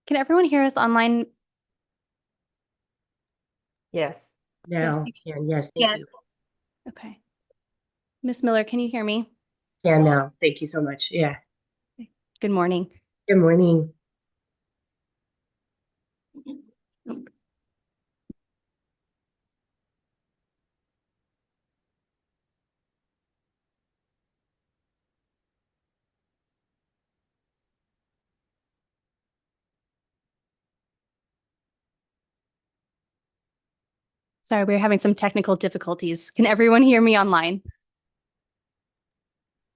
Can everyone hear us online? Yes. Yes, Now, you can. Yes, thank Yes. you. Okay. Miss Miller, can you hear me? Can now. Thank you so much. Yeah. Good morning. Good morning. Sorry, we're having some technical difficulties. Can everyone hear me online?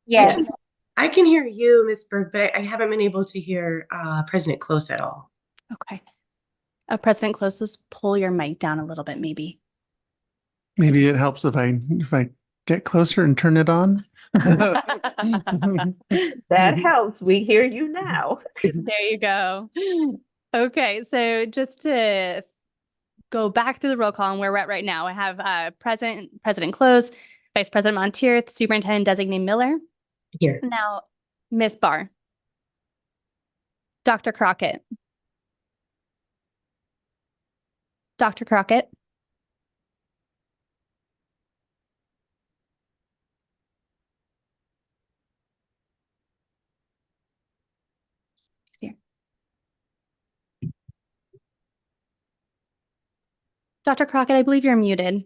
Yes. I can hear you, Miss Berg, but I haven't been able to hear President Close at all. Okay. President Close, pull your mic down a little bit, maybe. Maybe it helps if I get closer and turn it on. That helps. We hear you now. There you go. Okay, so just to go back through the roll call and where we're at right now, I have President Close, Vice President Montier, Superintendent Designate Miller. Here. Now, Miss Barr, Dr. Crockett. Dr. Crockett. She's here. Dr. Crockett, I believe you're muted.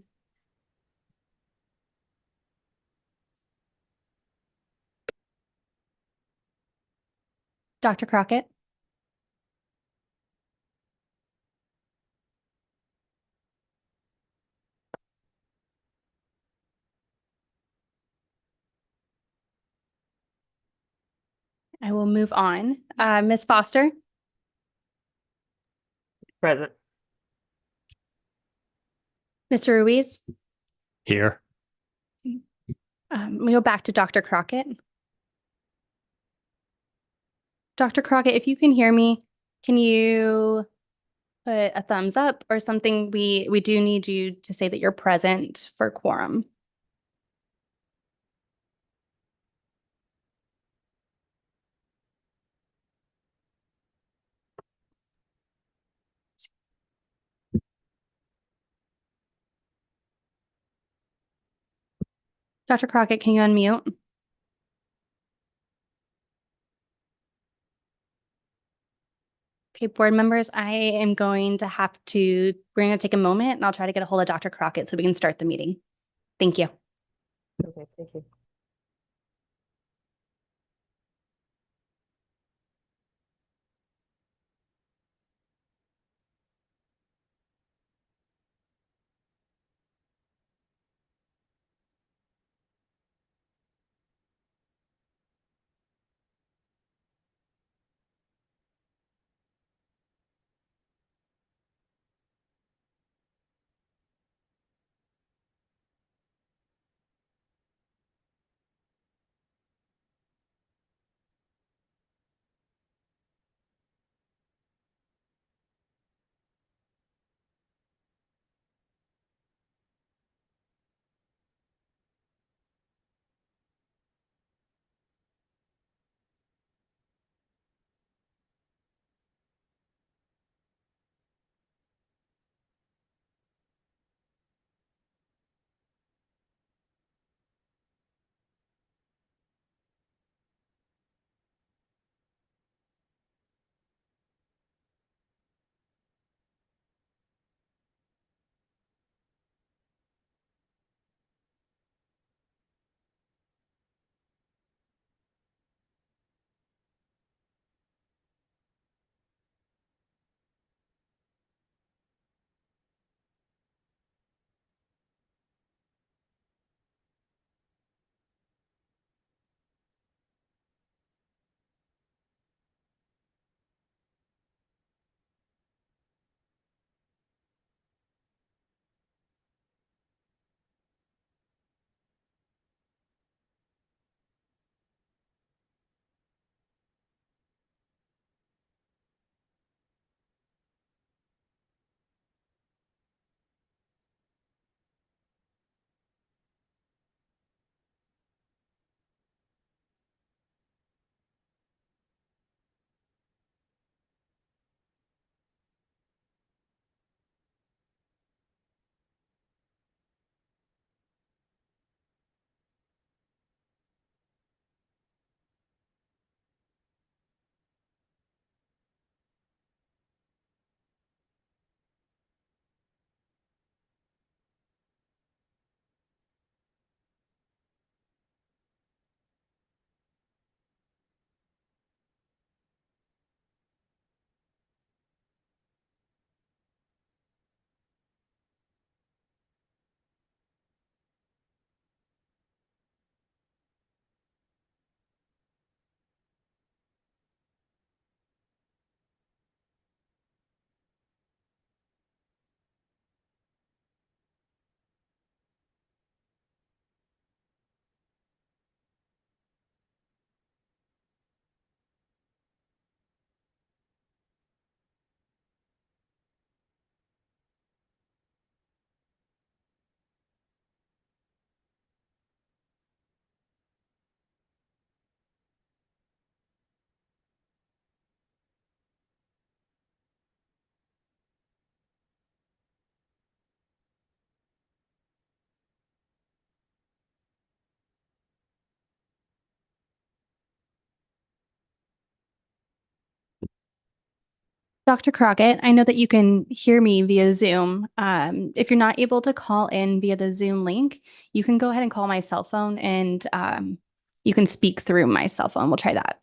Dr. Crockett. I will move on. Ms. Foster, Present. Mr. Ruiz. Here. We go back to Dr. Crockett. Dr. Crockett, if you can hear me, can you put a thumbs up or something? We do need you to say that you're present for quorum. Dr. Crockett, can you unmute? Okay, board members, we're going to take a moment and I'll try to get a hold of Dr. Crockett so we can start the meeting. Thank you. Okay, thank you. Dr. Crockett, I know that you can hear me via Zoom. If you're not able to call in via the Zoom link, you can go ahead and call my cell phone and you can speak through my cell phone. We'll try that.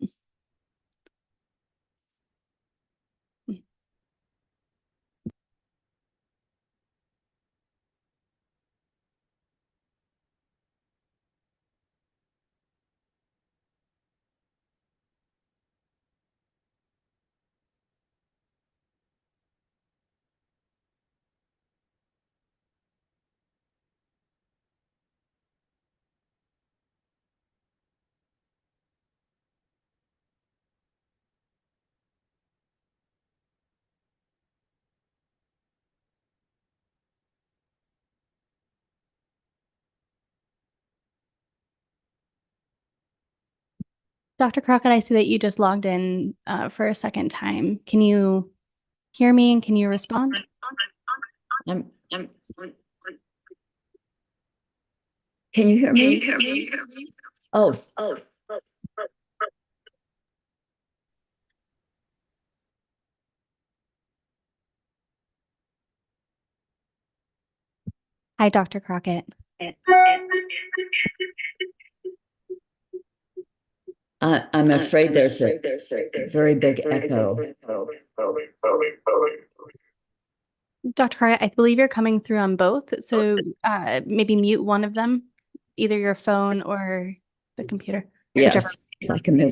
Dr. Crockett, I see that you just logged in for a second time. Can you hear me and can you respond? Can you hear me? Oh. Hi, Dr. Crockett. I'm afraid there's a very big echo. Dr. Crockett, I believe you're coming through on both. So maybe mute one of them, either your phone or the computer. Yes, I can move.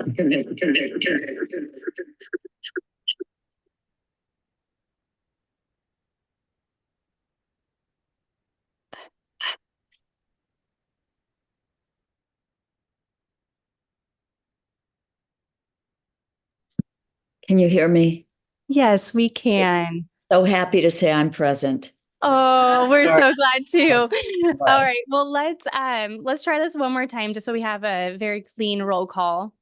Can you hear me? Yes, we can. So happy to say I'm present. Oh, we're Sorry. so glad too. Right. All right. Well, let's try this one more time just so we have a very clean roll call.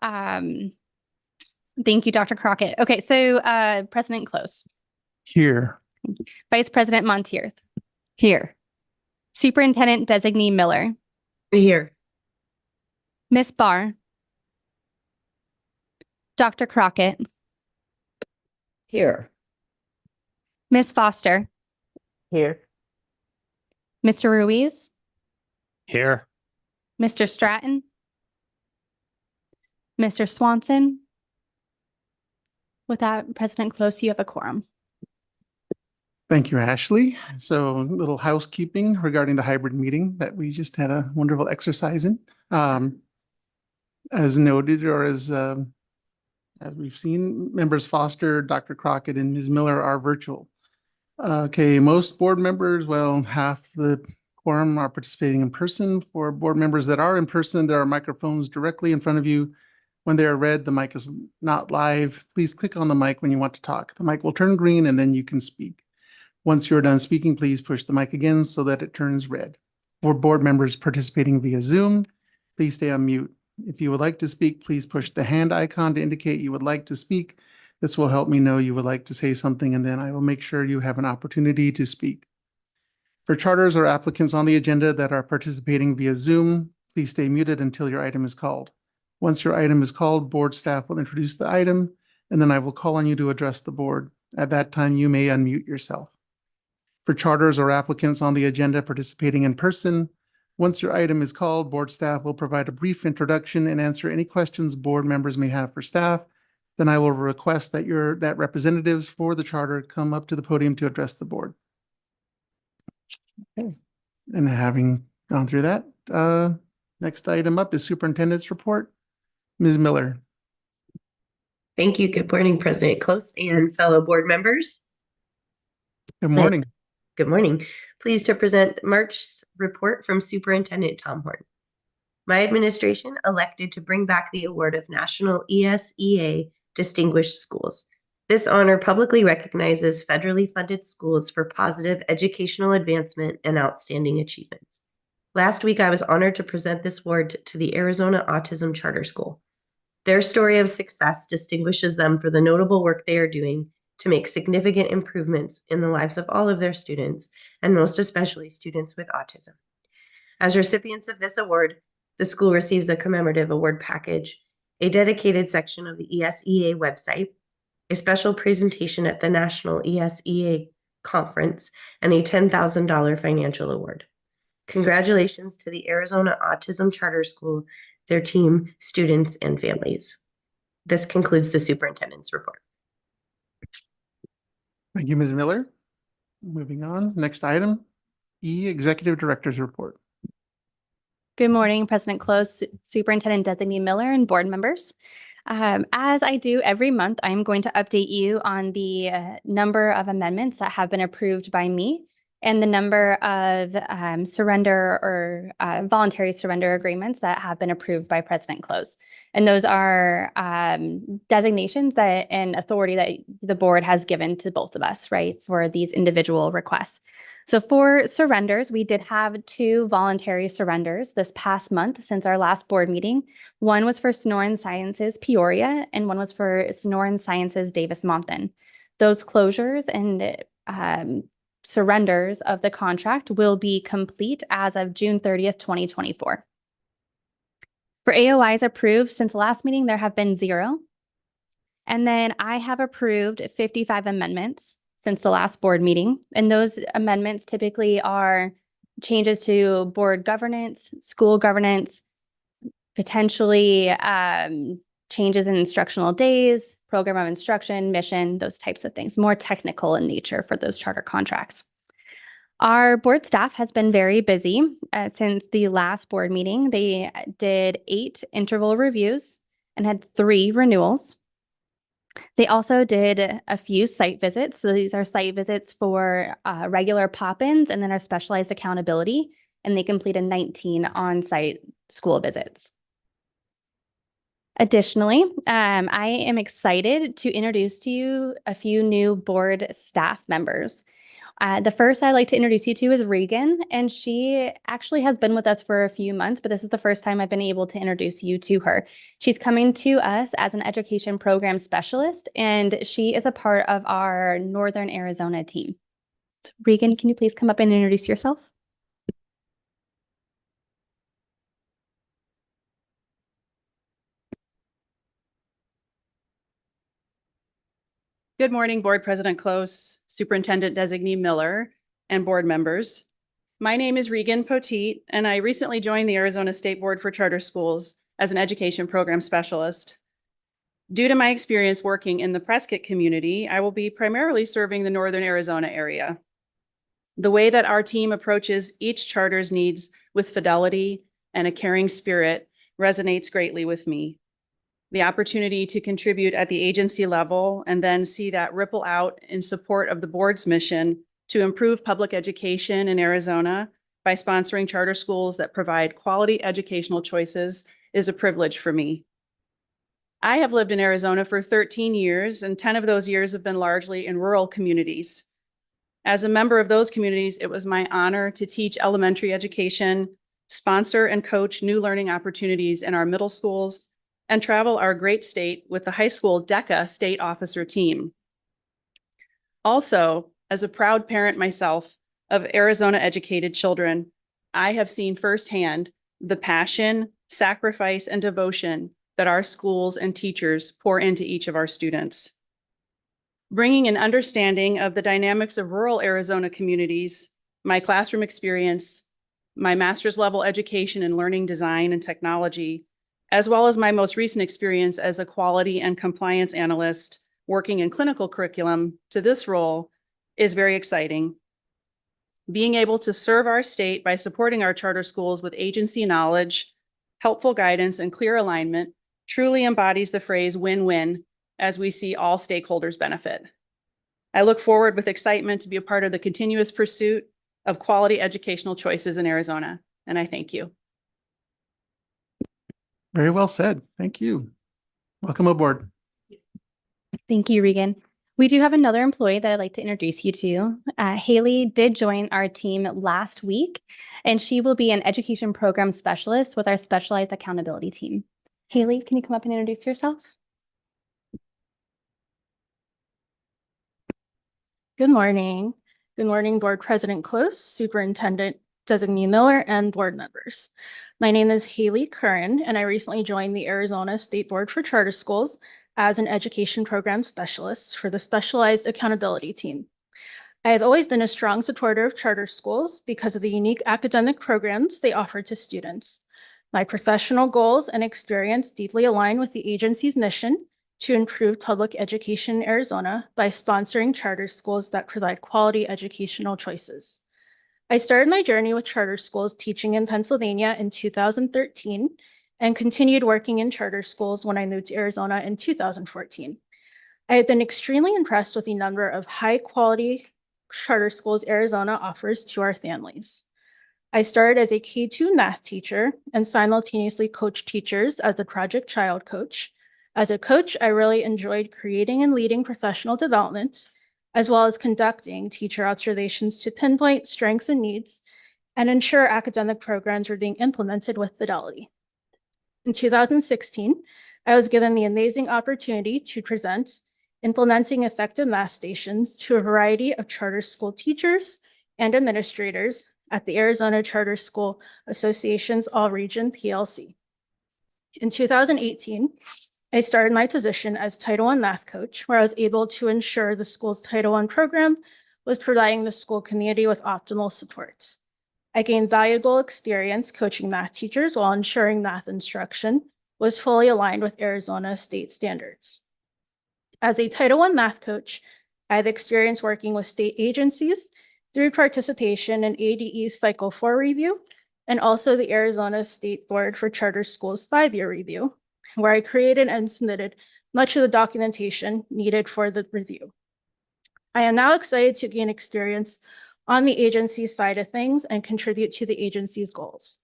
Thank you, Dr. Crockett. Okay, so President Close, Here. Vice President Monteith, Here. Superintendent Designee Miller, Here. Miss Barr, Dr. Crockett, Here. Miss Foster, Here. Mr. Ruiz, Here. Mr. Stratton, Mr. Swanson. With that, President Close, you have a quorum. Thank you, Ashley. So a little housekeeping regarding the hybrid meeting that we just had a wonderful exercise in. As noted, or as we've seen, members Foster, Dr. Crockett, and Ms. Miller are virtual. Okay, most board members, well, half the quorum are participating in person. For board members that are in person, there are microphones directly in front of you. When they are red, the mic is not live. Please click on the mic when you want to talk. The mic will turn green and then you can speak. Once you're done speaking, please push the mic again so that it turns red. For board members participating via Zoom, please stay on mute. If you would like to speak, please push the hand icon to indicate you would like to speak. This will help me know you would like to say something, and then I will make sure you have an opportunity to speak. For charters or applicants on the agenda that are participating via Zoom, please stay muted until your item is called. Once your item is called, board staff will introduce the item, and then I will call on you to address the board. At that time, you may unmute yourself. For charters or applicants on the agenda participating in person, once your item is called, board staff will provide a brief introduction and answer any questions board members may have for staff. Then I will request that representatives for the charter come up to the podium to address the board. Okay. And having gone through that, next item up is superintendent's report. Ms. Miller. Thank you. Good morning, President Close and fellow board members. Good morning. Good morning. Pleased to present March's report from Superintendent Tom Horn. My administration elected to bring back the award of National ASEA Distinguished Schools. This honor publicly recognizes federally funded schools for positive educational advancement and outstanding achievements. Last week, I was honored to present this award to the Arizona Autism Charter School. Their story of success distinguishes them for the notable work they are doing to make significant improvements in the lives of all of their students, and most especially students with autism. As recipients of this award, the school receives a commemorative award package, a dedicated section of the ASEA website, a special presentation at the National ESEA Conference, and a $10,000 financial award. Congratulations to the Arizona Autism Charter School, their team, students, and families. This concludes the superintendent's report. Thank you, Ms. Miller. Moving on, next item, E, Executive Director's Report. Good morning, President Close, Superintendent Designee Miller, and board members. As I do every month, I'm going to update you on the number of amendments that have been approved by me and the number of surrender or voluntary surrender agreements that have been approved by President Close. And those are designations that and authority that the board has given to both of us, right, for these individual requests. So for surrenders, we did have 2 voluntary surrenders this past month since our last board meeting. One was for Sonoran Sciences Peoria, and one was for Sonoran Sciences Davis-Monthan. Those closures and surrenders of the contract will be complete as of June 30th, 2024. For AOIs approved since the last meeting, there have been 0. And then I have approved 55 amendments since the last board meeting. And those amendments typically are changes to board governance, school governance, potentially changes in instructional days, program of instruction, mission, those types of things, more technical in nature for those charter contracts. Our board staff has been very busy since the last board meeting. They did 8 interval reviews and had 3 renewals. They also did a few site visits. So these are site visits for regular pop-ins and then our specialized accountability. And they completed 19 on-site school visits. Additionally, I am excited to introduce to you a few new board staff members. The first I'd like to introduce you to is Regan, and she actually has been with us for a few months, but this is the first time I've been able to introduce you to her. She's coming to us as an education program specialist, and she is a part of our Northern Arizona team. So Regan, can you please come up and introduce yourself? Good morning, Board President Close, Superintendent Designee Miller, and board members. My name is Regan Poteet, and I recently joined the Arizona State Board for Charter Schools as an education program specialist. Due to my experience working in the Prescott community, I will be primarily serving the Northern Arizona area. The way that our team approaches each charter's needs with fidelity and a caring spirit resonates greatly with me. The opportunity to contribute at the agency level and then see that ripple out in support of the board's mission to improve public education in Arizona by sponsoring charter schools that provide quality educational choices is a privilege for me. I have lived in Arizona for 13 years, and 10 of those years have been largely in rural communities. As a member of those communities, it was my honor to teach elementary education, sponsor and coach new learning opportunities in our middle schools, and travel our great state with the high school DECA state officer team. Also, as a proud parent myself of Arizona-educated children, I have seen firsthand the passion, sacrifice, and devotion that our schools and teachers pour into each of our students. Bringing an understanding of the dynamics of rural Arizona communities, my classroom experience, my master's level education in learning design and technology, as well as my most recent experience as a quality and compliance analyst working in clinical curriculum to this role is very exciting. Being able to serve our state by supporting our charter schools with agency knowledge, helpful guidance, and clear alignment truly embodies the phrase win-win as we see all stakeholders benefit. I look forward with excitement to be a part of the continuous pursuit of quality educational choices in Arizona, and I thank you. Very well said. Thank you. Welcome aboard. Thank you, Regan. We do have another employee that I'd like to introduce you to. Haley did join our team last week, and she will be an education program specialist with our specialized accountability team. Haley, can you come up and introduce yourself? Good morning. Good morning, Board President Close, Superintendent Designee Miller, and board members. My name is Haley Curran, and I recently joined the Arizona State Board for Charter Schools as an education program specialist for the Specialized Accountability Team. I have always been a strong supporter of charter schools because of the unique academic programs they offer to students. My professional goals and experience deeply align with the agency's mission to improve public education in Arizona by sponsoring charter schools that provide quality educational choices. I started my journey with charter schools teaching in Pennsylvania in 2013 and continued working in charter schools when I moved to Arizona in 2014. I have been extremely impressed with the number of high-quality charter schools Arizona offers to our families. I started as a K-2 math teacher and simultaneously coached teachers as a project child coach. As a coach, I really enjoyed creating and leading professional development, as well as conducting teacher observations to pinpoint strengths and needs and ensure academic programs were being implemented with fidelity. In 2016, I was given the amazing opportunity to present implementing effective math stations to a variety of charter school teachers and administrators at the Arizona Charter School Association's All-Region PLC. In 2018, I started my position as Title I math coach, where I was able to ensure the school's Title I program was providing the school community with optimal support. I gained valuable experience coaching math teachers while ensuring math instruction was fully aligned with Arizona state standards. As a Title I math coach, I have experience working with state agencies through participation in ADE's Cycle 4 review and also the Arizona State Board for Charter Schools 5-year review, where I created and submitted much of the documentation needed for the review. I am now excited to gain experience on the agency side of things and contribute to the agency's goals.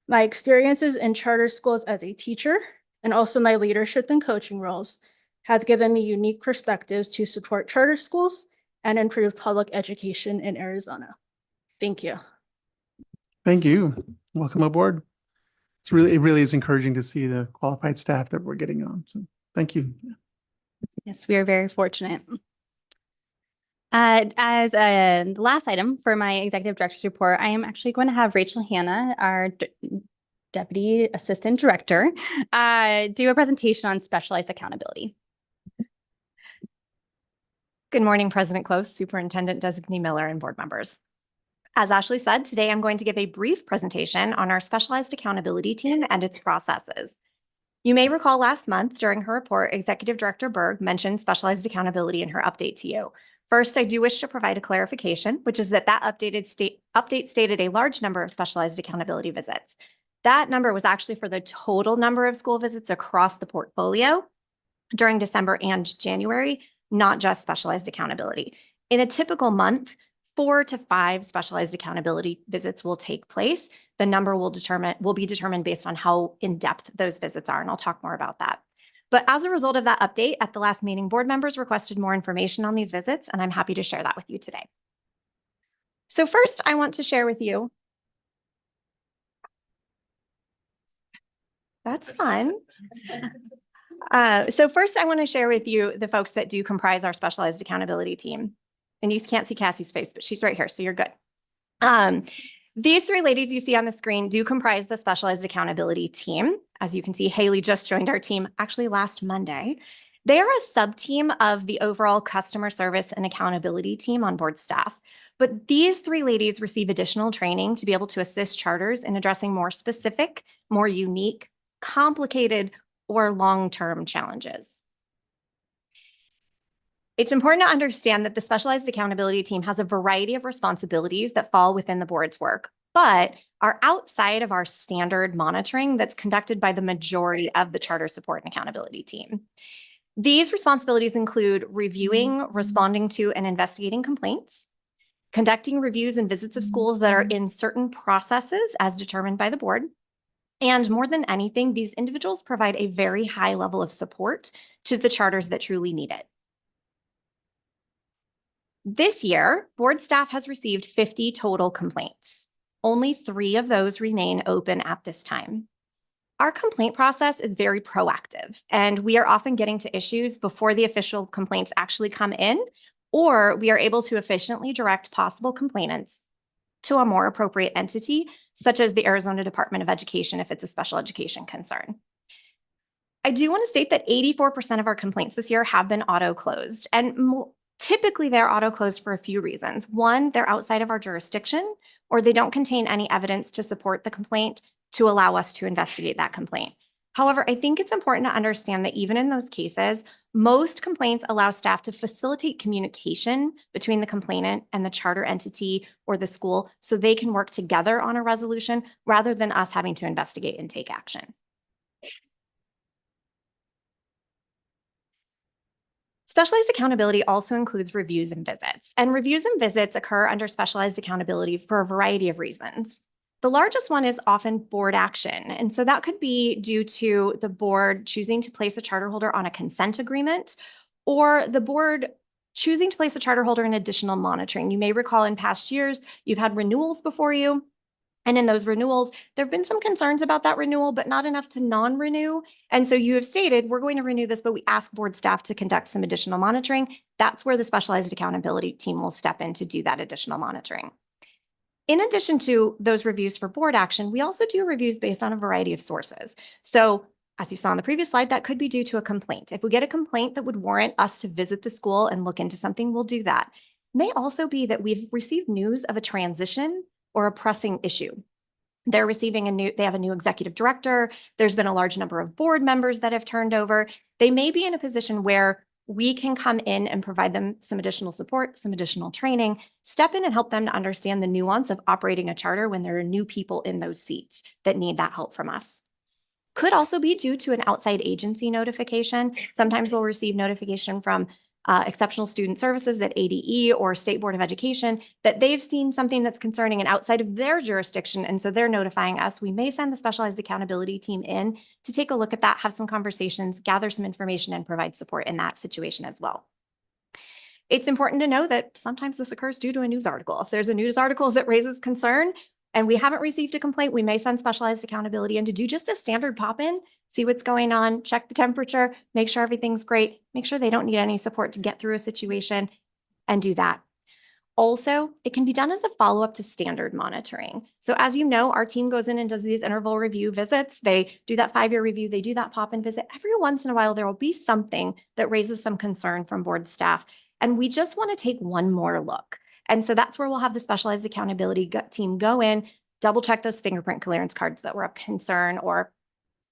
My experiences in charter schools as a teacher and also my leadership and coaching roles have given me unique perspectives to support charter schools and improve public education in Arizona. Thank you. Thank you. Welcome aboard. It really is encouraging to see the qualified staff that we're getting on. So thank you. Yes, we are very fortunate. As the last item for my executive director's report, I am actually going to have Rachel Hanna, our Deputy Assistant Director, do a presentation on specialized accountability. Good morning, President Close, Superintendent Designee Miller, and board members. As Ashley said, today I'm going to give a brief presentation on our specialized accountability team and its processes. You may recall last month during her report, Executive Director Berg mentioned specialized accountability in her update to you. First, I do wish to provide a clarification, which is that update stated a large number of specialized accountability visits. That number was actually for the total number of school visits across the portfolio during December and January, not just specialized accountability. In a typical month, 4 to 5 specialized accountability visits will take place. The number will be determined based on how in-depth those visits are, and I'll talk more about that. But as a result of that update, at the last meeting, board members requested more information on these visits, and I'm happy to share that with you today. So first, I want to share with you. That's fun. So first, I want to share with you the folks that do comprise our specialized accountability team. And you can't see Cassie's face, but she's right here, so you're good. These 3 ladies you see on the screen do comprise the specialized accountability team. As you can see, Haley just joined our team actually last Monday. They are a sub-team of the overall customer service and accountability team on board staff. But these 3 ladies receive additional training to be able to assist charters in addressing more specific, more unique, complicated, or long-term challenges. It's important to understand that the specialized accountability team has a variety of responsibilities that fall within the board's work, but are outside of our standard monitoring that's conducted by the majority of the charter support and accountability team. These responsibilities include reviewing, responding to, and investigating complaints, conducting reviews and visits of schools that are in certain processes as determined by the board, and more than anything, these individuals provide a very high level of support to the charters that truly need it. This year, board staff has received 50 total complaints. Only 3 of those remain open at this time. Our complaint process is very proactive, and we are often getting to issues before the official complaints actually come in, or we are able to efficiently direct possible complainants to a more appropriate entity, such as the Arizona Department of Education if it's a special education concern. I do want to state that 84% of our complaints this year have been auto-closed, and typically they're auto-closed for a few reasons. One, they're outside of our jurisdiction, or they don't contain any evidence to support the complaint to allow us to investigate that complaint. However, I think it's important to understand that even in those cases, most complaints allow staff to facilitate communication between the complainant and the charter entity or the school so they can work together on a resolution rather than us having to investigate and take action. Specialized accountability also includes reviews and visits, and reviews and visits occur under specialized accountability for a variety of reasons. The largest one is often board action, and so that could be due to the board choosing to place a charter holder on a consent agreement or the board choosing to place a charter holder in additional monitoring. You may recall in past years, you've had renewals before you. And in those renewals, there have been some concerns about that renewal, but not enough to non-renew. And so you have stated, we're going to renew this, but we ask board staff to conduct some additional monitoring. That's where the specialized accountability team will step in to do that additional monitoring. In addition to those reviews for board action, we also do reviews based on a variety of sources. So as you saw on the previous slide, that could be due to a complaint. If we get a complaint that would warrant us to visit the school and look into something, we'll do that. It may also be that we've received news of a transition or a pressing issue. They have a new executive director. There's been a large number of board members that have turned over. They may be in a position where we can come in and provide them some additional support, some additional training, step in and help them to understand the nuance of operating a charter when there are new people in those seats that need that help from us. Could also be due to an outside agency notification. Sometimes we'll receive notification from Exceptional Student Services at ADE or State Board of Education that they've seen something that's concerning and outside of their jurisdiction. And so they're notifying us. We may send the specialized accountability team in to take a look at that, have some conversations, gather some information, and provide support in that situation as well. It's important to know that sometimes this occurs due to a news article. If there's a news article that raises concern and we haven't received a complaint, we may send specialized accountability in to do just a standard pop-in, see what's going on, check the temperature, make sure everything's great, make sure they don't need any support to get through a situation, and do that. Also, it can be done as a follow-up to standard monitoring. So as you know, our team goes in and does these interval review visits. They do that 5-year review, they do that pop-in visit. Every once in a while, there will be something that raises some concern from board staff, and we just want to take one more look. And so that's where we'll have the specialized accountability team go in, double check those fingerprint clearance cards that were of concern, or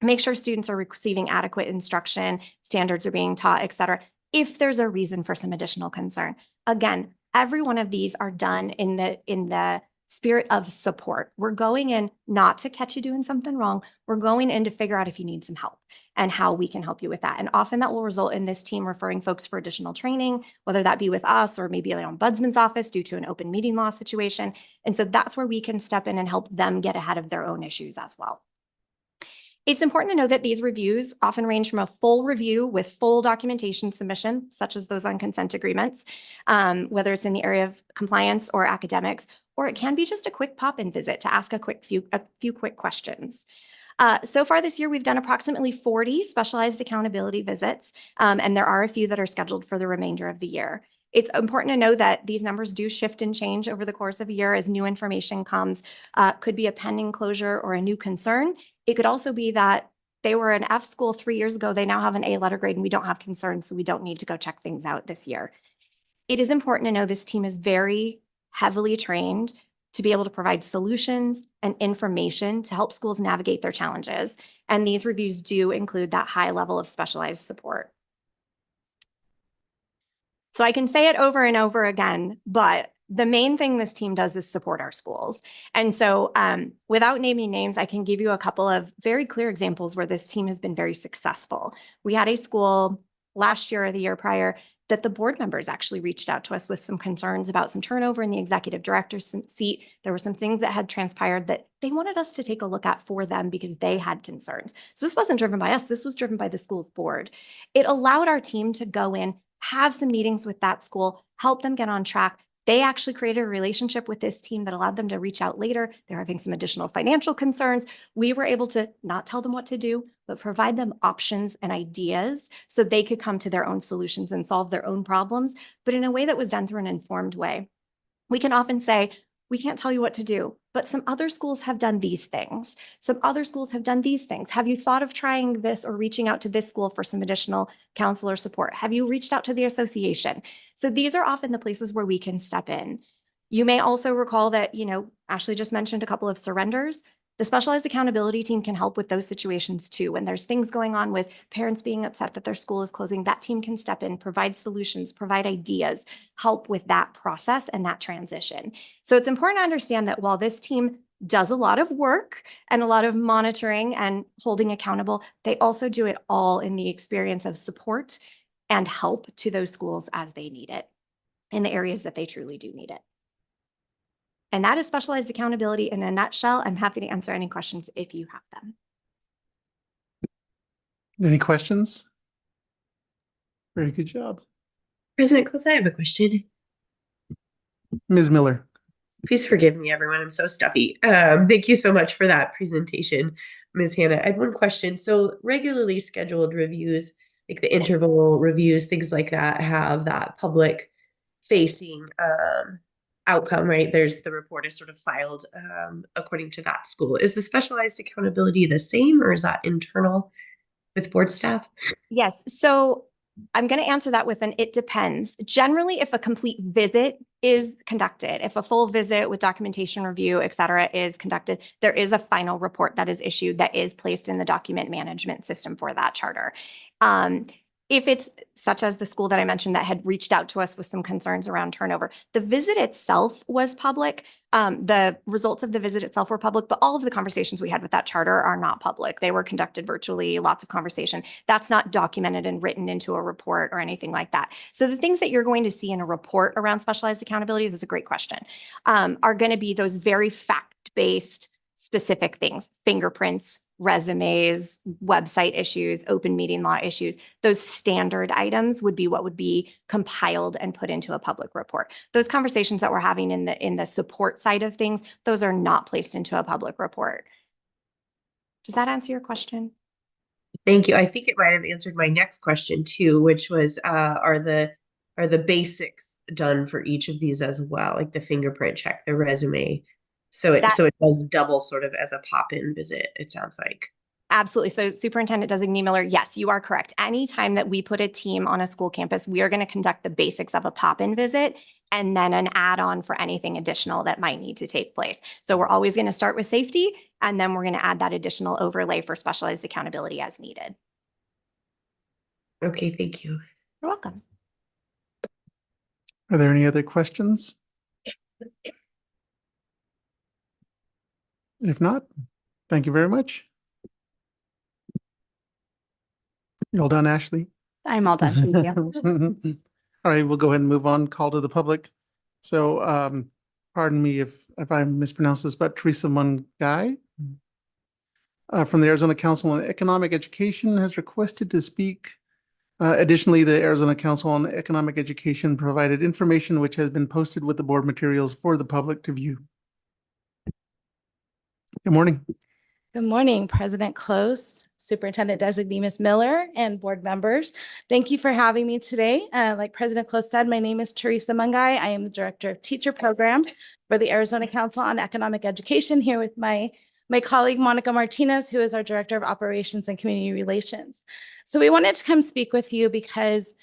make sure students are receiving adequate instruction, standards are being taught, et cetera, if there's a reason for some additional concern. Again, every one of these are done in the spirit of support. We're going in not to catch you doing something wrong. We're going in to figure out if you need some help and how we can help you with that. And often that will result in this team referring folks for additional training, whether that be with us or maybe an ombudsman's office due to an open meeting law situation. And so that's where we can step in and help them get ahead of their own issues as well. It's important to know that these reviews often range from a full review with full documentation submission, such as those on consent agreements, whether it's in the area of compliance or academics, or it can be just a quick pop-in visit to ask a few quick questions. So far this year, we've done approximately 40 specialized accountability visits, and there are a few that are scheduled for the remainder of the year. It's important to know that these numbers do shift and change over the course of a year as new information comes. Could be a pending closure or a new concern. It could also be that they were an F school 3 years ago. They now have an A letter grade and we don't have concerns, so we don't need to go check things out this year. It is important to know this team is very heavily trained to be able to provide solutions and information to help schools navigate their challenges. And these reviews do include that high level of specialized support. So I can say it over and over again, but the main thing this team does is support our schools. And so without naming names, I can give you a couple of very clear examples where this team has been very successful. We had a school last year or the year prior that the board members actually reached out to us with some concerns about some turnover in the executive director's seat. There were some things that had transpired that they wanted us to take a look at for them because they had concerns. So this wasn't driven by us. This was driven by the school's board. It allowed our team to go in, have some meetings with that school, help them get on track. They actually created a relationship with this team that allowed them to reach out later. They're having some additional financial concerns. We were able to not tell them what to do, but provide them options and ideas so they could come to their own solutions and solve their own problems, but in a way that was done through an informed way. We can often say, we can't tell you what to do, but some other schools have done these things. Some other schools have done these things. Have you thought of trying this or reaching out to this school for some additional counselor support? Have you reached out to the association? So these are often the places where we can step in. You may also recall that, Ashley just mentioned a couple of surrenders. The specialized accountability team can help with those situations too. When there's things going on with parents being upset that their school is closing, that team can step in, provide solutions, provide ideas, help with that process and that transition. So it's important to understand that while this team does a lot of work and a lot of monitoring and holding accountable, they also do it all in the experience of support and help to those schools as they need it in the areas that they truly do need it. And that is specialized accountability in a nutshell. I'm happy to answer any questions if you have them. Any questions? Very good job. President Close, I have a question. Ms. Miller. Please forgive me, everyone. I'm so stuffy. Thank you so much for that presentation, Ms. Hannah. I had one question. So regularly scheduled reviews, like the interval reviews, things like that, have that public facing outcome, right? There's the report is sort of filed according to that school. Is the specialized accountability the same, or is that internal with board staff? Yes. So I'm going to answer that with an it depends. Generally, if a complete visit is conducted, if a full visit with documentation review, et cetera, is conducted, there is a final report that is issued that is placed in the document management system for that charter. If it's such as the school that I mentioned that had reached out to us with some concerns around turnover, the visit itself was public. The results of the visit itself were public, but all of the conversations we had with that charter are not public. They were conducted virtually, lots of conversation. That's not documented and written into a report or anything like that. So the things that you're going to see in a report around specialized accountability, this is a great question, are going to be those very fact-based specific things: fingerprints, resumes, website issues, open meeting law issues. Those standard items would be what would be compiled and put into a public report. Those conversations that we're having in the support side of things, those are not placed into a public report. Does that answer your question? Thank you. I think it might have answered my next question too, which was are the basics done for each of these as well, like the fingerprint check, the resume? So it does double sort of as a pop-in visit, it sounds like. Absolutely. So Superintendent Designee Miller, yes, you are correct. Anytime that we put a team on a school campus, we are going to conduct the basics of a pop-in visit and then an add-on for anything additional that might need to take place. So we're always going to start with safety, and then we're going to add that additional overlay for specialized accountability as needed. Okay, thank you. You're welcome. Are there any other questions? If not, thank you very much. You all done, Ashley? I'm all done. Thank you. All right, we'll go ahead and move on. Call to the public. So, pardon me if I mispronounce this, but Teresa Mungai from the Arizona Council on Economic Education has requested to speak. Additionally, the Arizona Council on Economic Education provided information which has been posted with the board materials for the public to view. Good morning. Good morning, President Close, Superintendent Designee Ms. Miller, and board members. Thank you for having me today. Like President Close said, my name is Teresa Mungai. I am the Director of Teacher Programs for the Arizona Council on Economic Education, here with my colleague, Monica Martinez, who is our Director of Operations and Community Relations. So we wanted to come speak with you because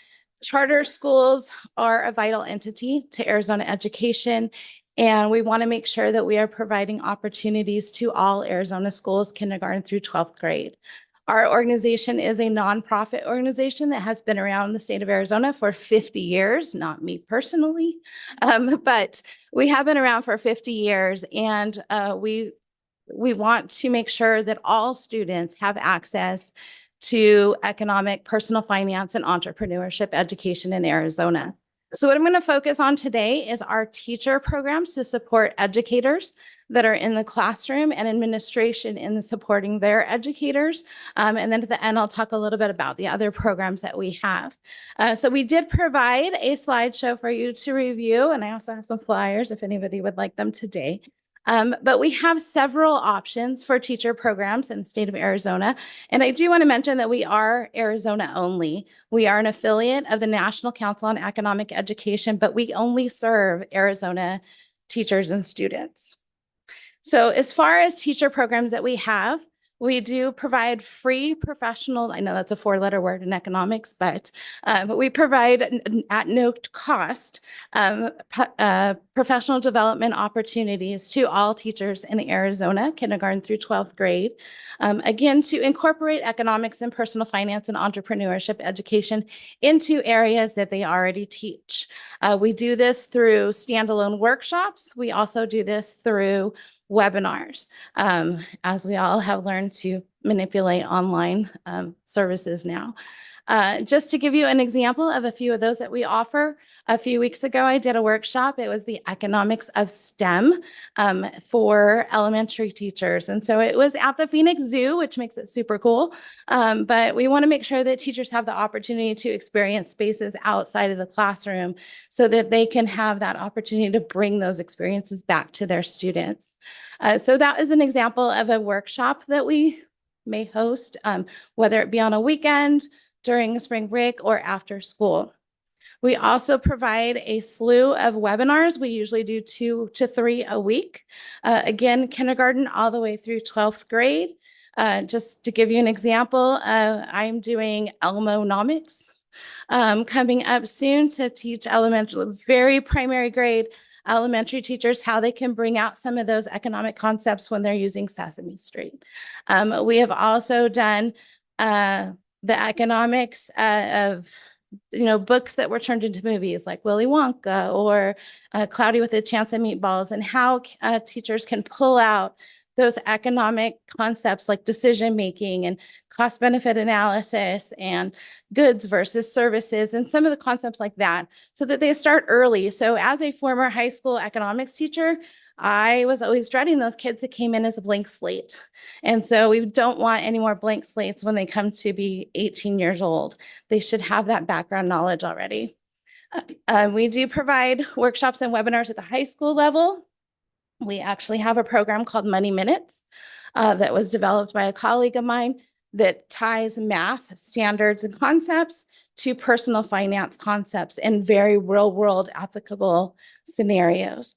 charter schools are a vital entity to Arizona education, and we want to make sure that we are providing opportunities to all Arizona schools, kindergarten through 12th grade. Our organization is a nonprofit organization that has been around the state of Arizona for 50 years, not me personally, but we have been around for 50 years, and we want to make sure that all students have access to economic, personal finance, and entrepreneurship education in Arizona. So what I'm going to focus on today is our teacher programs to support educators that are in the classroom and administration in supporting their educators. And then at the end, I'll talk a little bit about the other programs that we have. So we did provide a slideshow for you to review, and I also have some flyers if anybody would like them today. But we have several options for teacher programs in the state of Arizona. And I do want to mention that we are Arizona only. We are an affiliate of the National Council on Economic Education, but we only serve Arizona teachers and students. So as far as teacher programs that we have, we do provide free professional, I know that's a 4-letter word in economics, but we provide at no cost professional development opportunities to all teachers in Arizona, kindergarten through 12th grade. Again, to incorporate economics and personal finance and entrepreneurship education into areas that they already teach. We do this through standalone workshops. We also do this through webinars, as we all have learned to manipulate online services now. Just to give you an example of a few of those that we offer, a few weeks ago, I did a workshop. It was the economics of STEM for elementary teachers. And so it was at the Phoenix Zoo, which makes it super cool. But we want to make sure that teachers have the opportunity to experience spaces outside of the classroom so that they can have that opportunity to bring those experiences back to their students. So that is an example of a workshop that we may host, whether it be on a weekend, during spring break, or after school. We also provide a slew of webinars. We usually do 2 to 3 a week. Again, kindergarten all the way through 12th grade. Just to give you an example, I'm doing Elmonomics coming up soon to teach elementary, very primary grade elementary teachers how they can bring out some of those economic concepts when they're using Sesame Street. We have also done the economics of books that were turned into movies like Willy Wonka or Cloudy with a Chance of Meatballs, and how teachers can pull out those economic concepts like decision making and cost benefit analysis and goods versus services and some of the concepts like that, so that they start early. So as a former high school economics teacher, I was always dreading those kids that came in as a blank slate. And so we don't want any more blank slates when they come to be 18 years old. They should have that background knowledge already. We do provide workshops and webinars at the high school level. We actually have a program called Money Minutes that was developed by a colleague of mine that ties math standards and concepts to personal finance concepts in very real world applicable scenarios.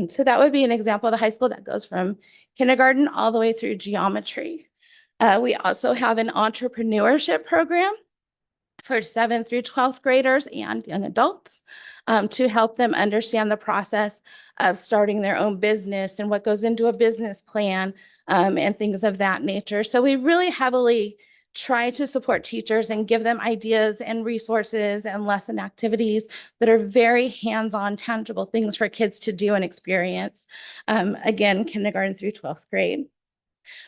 So that would be an example of the high school that goes from kindergarten all the way through geometry. We also have an entrepreneurship program for 7th through 12th graders and young adults to help them understand the process of starting their own business and what goes into a business plan and things of that nature. So we really heavily try to support teachers and give them ideas and resources and lesson activities that are very hands-on, tangible things for kids to do and experience. Again, kindergarten through 12th grade.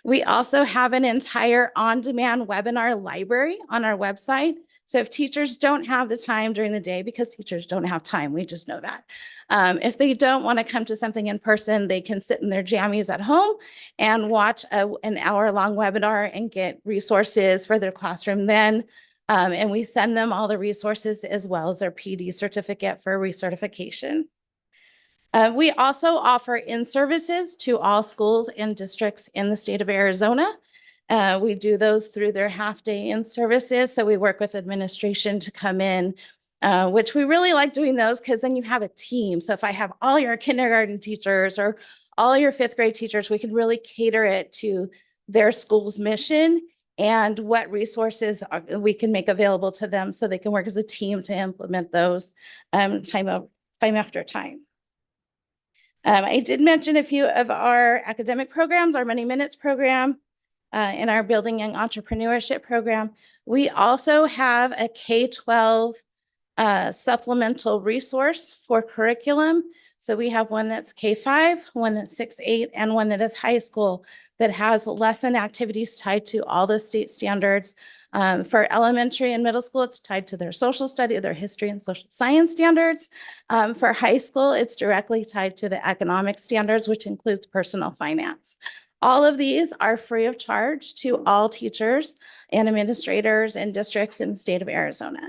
We also have an entire on-demand webinar library on our website. So if teachers don't have the time during the day, because teachers don't have time, we just know that. If they don't want to come to something in person, they can sit in their jammies at home and watch an hour-long webinar and get resources for their classroom then. And we send them all the resources as well as their PD certificate for recertification. We also offer in-services to all schools and districts in the state of Arizona. We do those through their half-day in-services. So we work with administration to come in, which we really like doing those because then you have a team. So if I have all your kindergarten teachers or all your 5th grade teachers, we can really cater it to their school's mission and what resources we can make available to them so they can work as a team to implement those time after time. I did mention a few of our academic programs, our Money Minutes program, in our Building Young Entrepreneurship program. We also have a K-12 supplemental resource for curriculum. So we have one that's K-5, one that's 6-8, and one that is high school that has lesson activities tied to all the state standards. For elementary and middle school, it's tied to their social study, their history and social science standards. For high school, it's directly tied to the economic standards, which includes personal finance. All of these are free of charge to all teachers and administrators and districts in the state of Arizona.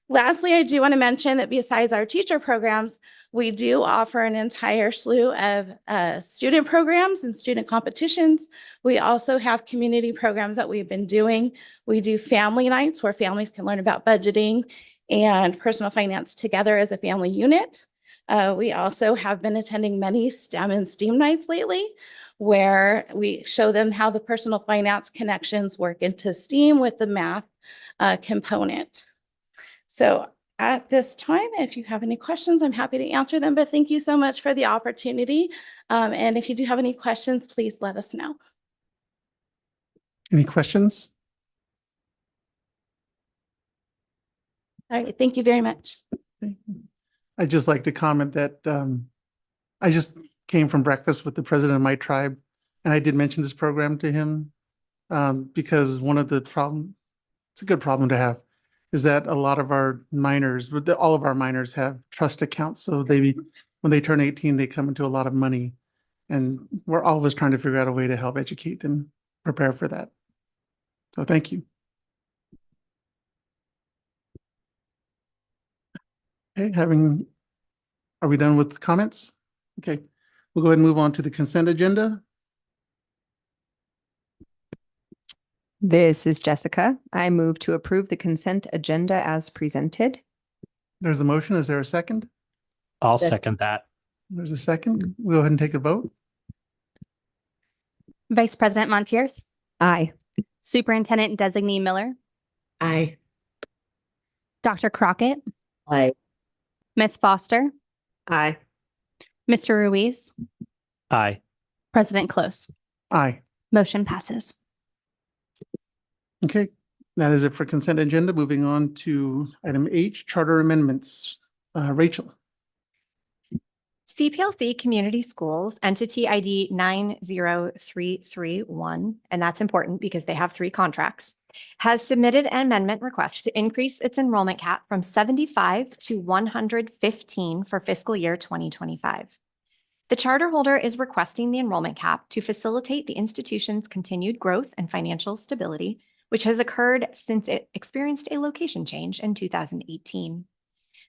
Lastly, I do want to mention that besides our teacher programs, we do offer an entire slew of student programs and student competitions. We also have community programs that we've been doing. We do family nights where families can learn about budgeting and personal finance together as a family unit. We also have been attending many STEM and STEAM nights lately, where we show them how the personal finance connections work into STEAM with the math component. So at this time, if you have any questions, I'm happy to answer them, but thank you so much for the opportunity. And if you do have any questions, please let us know. Any questions? All right, thank you very much. I'd just like to comment that I just came from breakfast with the president of my tribe, and I did mention this program to him because one of the it's a good problem to have, is that a lot of our minors, all of our minors have trust accounts. So when they turn 18, they come into a lot of money, and we're always trying to figure out a way to help educate them, prepare for that. So thank you. Okay, are we done with comments? Okay, we'll go ahead and move on to the consent agenda. This is Jessica. I move to approve the consent agenda as presented. There's a motion. Is there a second? I'll second that. There's a second. We'll go ahead and take a vote. Vice President Montier, Aye. Superintendent Designee Miller, Aye. Dr. Crockett, Aye. Ms. Foster, Aye. Mr. Ruiz, Aye. President Close. Aye. Motion passes. Okay, that is it for consent agenda. Moving on to item H, charter amendments. Rachel. CPLC Community Schools, entity ID 90331, and that's important because they have 3 contracts, has submitted an amendment request to increase its enrollment cap from 75 to 115 for fiscal year 2025. The charter holder is requesting the enrollment cap to facilitate the institution's continued growth and financial stability, which has occurred since it experienced a location change in 2018.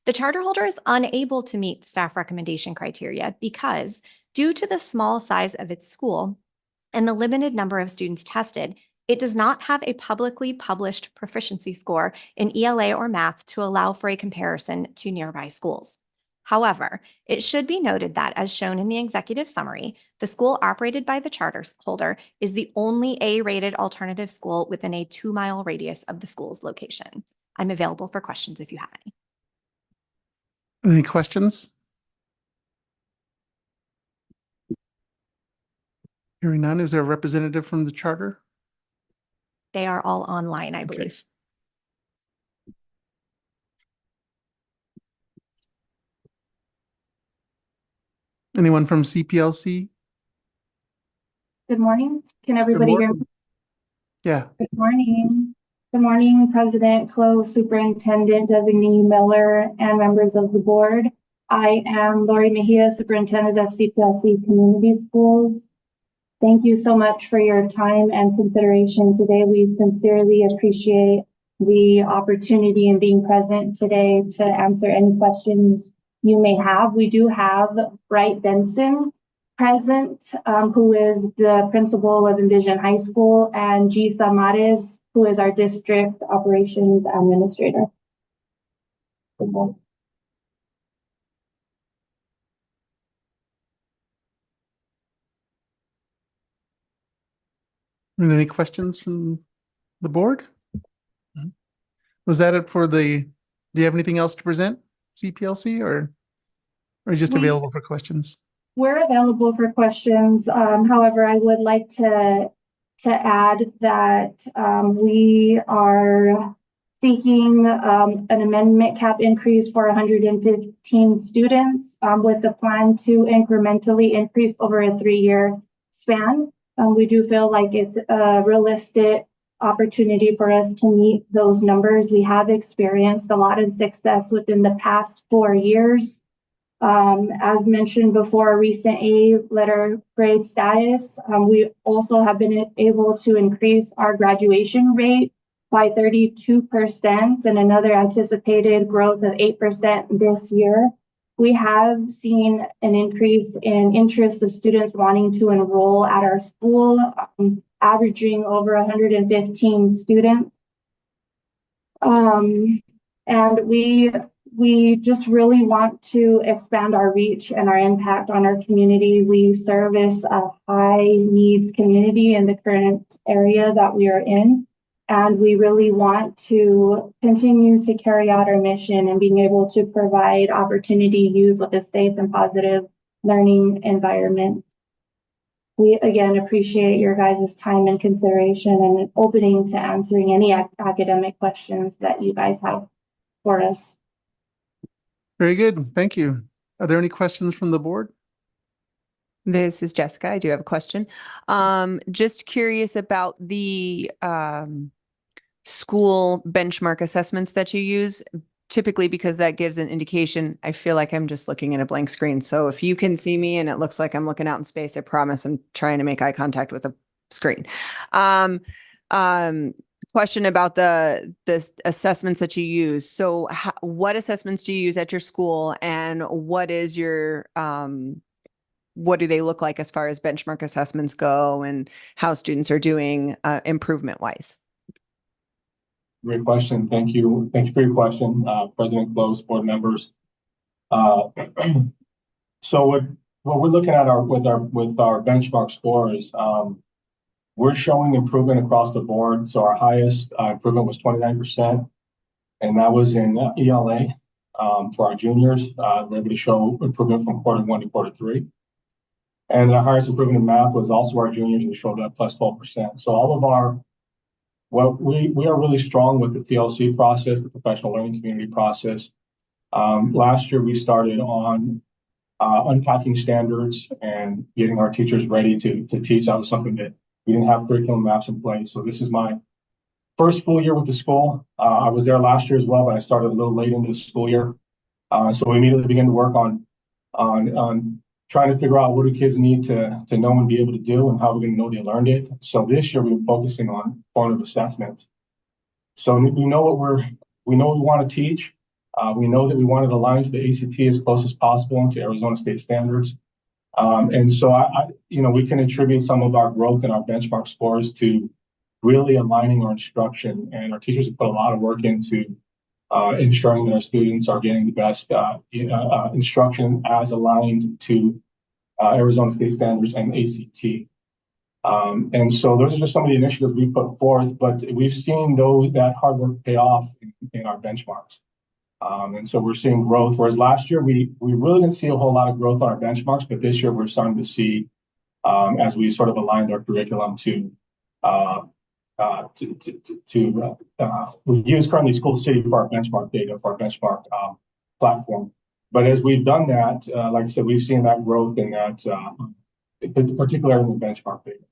The charter holder is unable to meet staff recommendation criteria because, due to the small size of its school and the limited number of students tested, it does not have a publicly published proficiency score in ELA or math to allow for a comparison to nearby schools. However, it should be noted that, as shown in the executive summary, the school operated by the charter holder is the only A-rated alternative school within a 2-mile radius of the school's location. I'm available for questions if you have any. Any questions? Hearing none, is there a representative from the charter? They are all online, I Okay. believe. Anyone from CPLC? Good morning. Can everybody hear me? Yeah. Good morning. Good morning, President Close, Superintendent Designee Miller, and members of the board. I am Lori Mejia, Superintendent of CPLC Community Schools. Thank you so much for your time and consideration today. We sincerely appreciate the opportunity and being present today to answer any questions you may have. We do have Bright Benson present, who is the principal of Envision High School, and G. Samares, who is our district operations administrator. Any questions from the board? Was that it for do you have anything else to present, CPLC, or just available for questions? We're available for questions. However, I would like to add that we are seeking an amendment cap increase for 115 students with the plan to incrementally increase over a 3-year span. We do feel like it's a realistic opportunity for us to meet those numbers. We have experienced a lot of success within the past 4 years. As mentioned before, recent A letter grade status, we also have been able to increase our graduation rate by 32% and another anticipated growth of 8% this year. We have seen an increase in interest of students wanting to enroll at our school, averaging over 115 students. And we we just really want to expand our reach and our impact on our community. We service a high needs community in the current area that we are in. And we really want to continue to carry out our mission and being able to provide opportunity youth with a safe and positive learning environment. We again appreciate your guys' time and consideration and opening to answering any academic questions that you guys have for us. Very good. Thank you. Are there any questions from the board? This is Jessica. I do have a question. Just curious about the school benchmark assessments that you use, typically because that gives an indication. I feel like I'm just looking at a blank screen. So if you can see me and it looks like I'm looking out in space, I promise I'm trying to make eye contact with the screen. Question about the assessments that you use. So what assessments do you use at your school, and what is your what do they look like as far as benchmark assessments go, and how students are doing improvement wise? Great question. Thank you. Thank you for your question, President Close, board members. So what we're looking at with our benchmark scores, we're showing improvement across the board. So our highest improvement was 29%, and that was in ELA for our juniors. We're able to show improvement from quarter 1 to quarter 3. And the highest improvement in math was also our juniors, and showed up plus 12%. So all of our we are really strong with the PLC process, the professional learning community process. Last year, we started on unpacking standards and getting our teachers ready to teach. That was something that we didn't have curriculum maps in place. So this is my first full year with the school. I was there last year as well, but I started a little late into the school year. So we immediately began to work on trying to figure out what do kids need to know and be able to do, and how we're going to know they learned it. So this year we're focusing on formative assessment. So we know what we want to teach. We know that we want it aligned to the ACT as close as possible and to Arizona state standards. And so we can attribute some of our growth in our benchmark scores to really aligning our instruction, and our teachers have put a lot of work into ensuring that our students are getting the best instruction as aligned to Arizona state standards and ACT. And so those are just some of the initiatives we put forth, but we've seen that hard work pay off in our benchmarks. And so we're seeing growth, whereas last year we really didn't see a whole lot of growth on our benchmarks, but this year we're starting to see, as we sort of aligned our curriculum we use currently School City for our benchmark data, for our benchmark platform. But as we've done that, like I said, we've seen that growth in that, particularly in the benchmark data.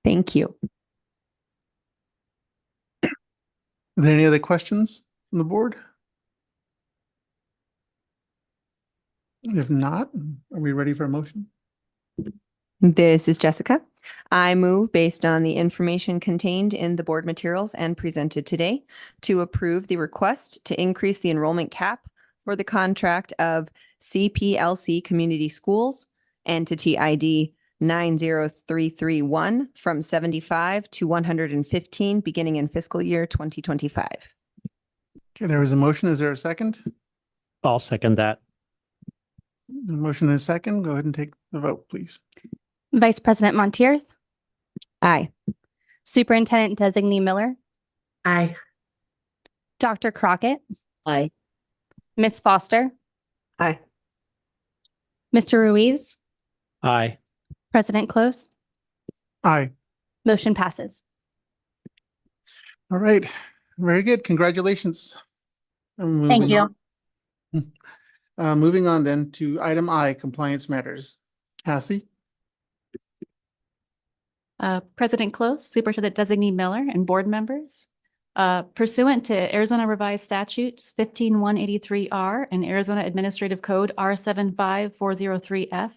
Thank you. Are there any other questions from the board? If not, are we ready for a motion? This is Jessica. I move, based on the information contained in the board materials and presented today, to approve the request to increase the enrollment cap for the contract of CPLC Community Schools, entity ID 90331, from 75 to 115, beginning in fiscal year 2025. Okay, there was a motion. Is there a second? I'll second that. The motion is second. Go ahead and take the vote, please. Vice President Monteith, Aye. Superintendent Designee Miller, Aye. Dr. Crockett, Aye. Ms. Foster, Aye. Mr. Ruiz, Aye. President Close. Aye. Motion passes. All right. Very good. Congratulations. Thank you. Moving on then to item I, compliance matters. Cassie? President Close, Superintendent Designee Miller, and board members. Pursuant to Arizona Revised Statutes 15183R and Arizona Administrative Code R75403F,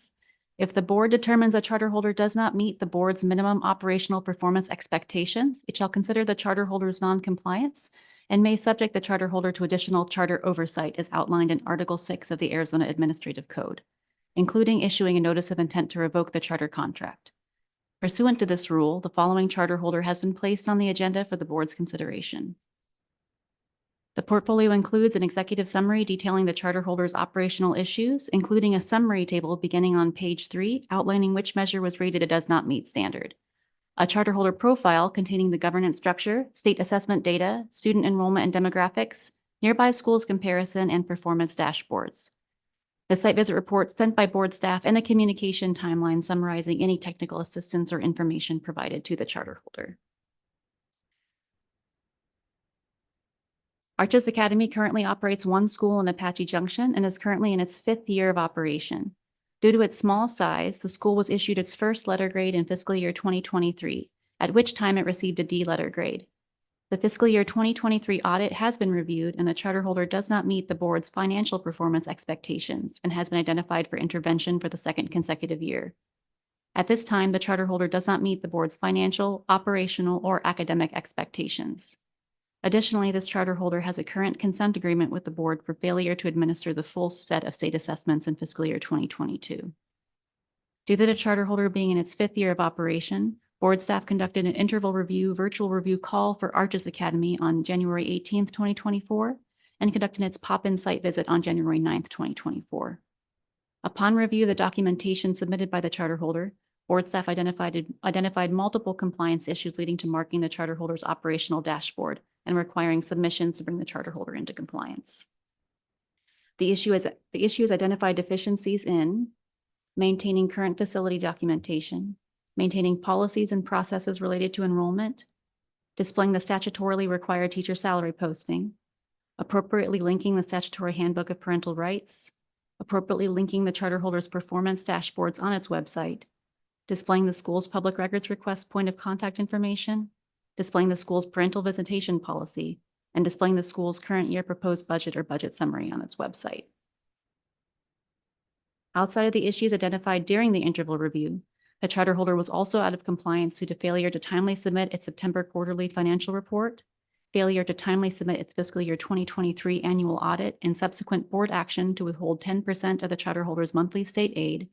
if the board determines a charter holder does not meet the board's minimum operational performance expectations, it shall consider the charter holder's non-compliance and may subject the charter holder to additional charter oversight as outlined in Article 6 of the Arizona Administrative Code, including issuing a notice of intent to revoke the charter contract. Pursuant to this rule, the following charter holder has been placed on the agenda for the board's consideration. The portfolio includes an executive summary detailing the charter holder's operational issues, including a summary table beginning on page 3, outlining which measure was rated it does not meet standard. A charter holder profile containing the governance structure, state assessment data, student enrollment and demographics, nearby schools comparison, and performance dashboards. The site visit report sent by board staff and a communication timeline summarizing any technical assistance or information provided to the charter holder. Arches Academy currently operates one school in Apache Junction and is currently in its 5th year of operation. Due to its small size, the school was issued its first letter grade in fiscal year 2023, at which time it received a D letter grade. The fiscal year 2023 audit has been reviewed, and the charter holder does not meet the board's financial performance expectations and has been identified for intervention for the 2nd consecutive year. At this time, the charter holder does not meet the board's financial, operational, or academic expectations. Additionally, this charter holder has a current consent agreement with the board for failure to administer the full set of state assessments in fiscal year 2022. Due to the charter holder being in its 5th year of operation, board staff conducted an interval review virtual review call for Arches Academy on January 18th, 2024, and conducted its pop-in site visit on January 9th, 2024. Upon review of the documentation submitted by the charter holder, board staff identified multiple compliance issues leading to marking the charter holder's operational dashboard and requiring submissions to bring the charter holder into compliance. The issue has identified deficiencies in maintaining current facility documentation, maintaining policies and processes related to enrollment, displaying the statutorily required teacher salary posting, appropriately linking the statutory handbook of parental rights, appropriately linking the charter holder's performance dashboards on its website, displaying the school's public records request point of contact information, displaying the school's parental visitation policy, and displaying the school's current year proposed budget or budget summary on its website. Outside of the issues identified during the interval review, the charter holder was also out of compliance due to failure to timely submit its September quarterly financial report, failure to timely submit its fiscal year 2023 annual audit, and subsequent board action to withhold 10% of the charter holder's monthly state aid,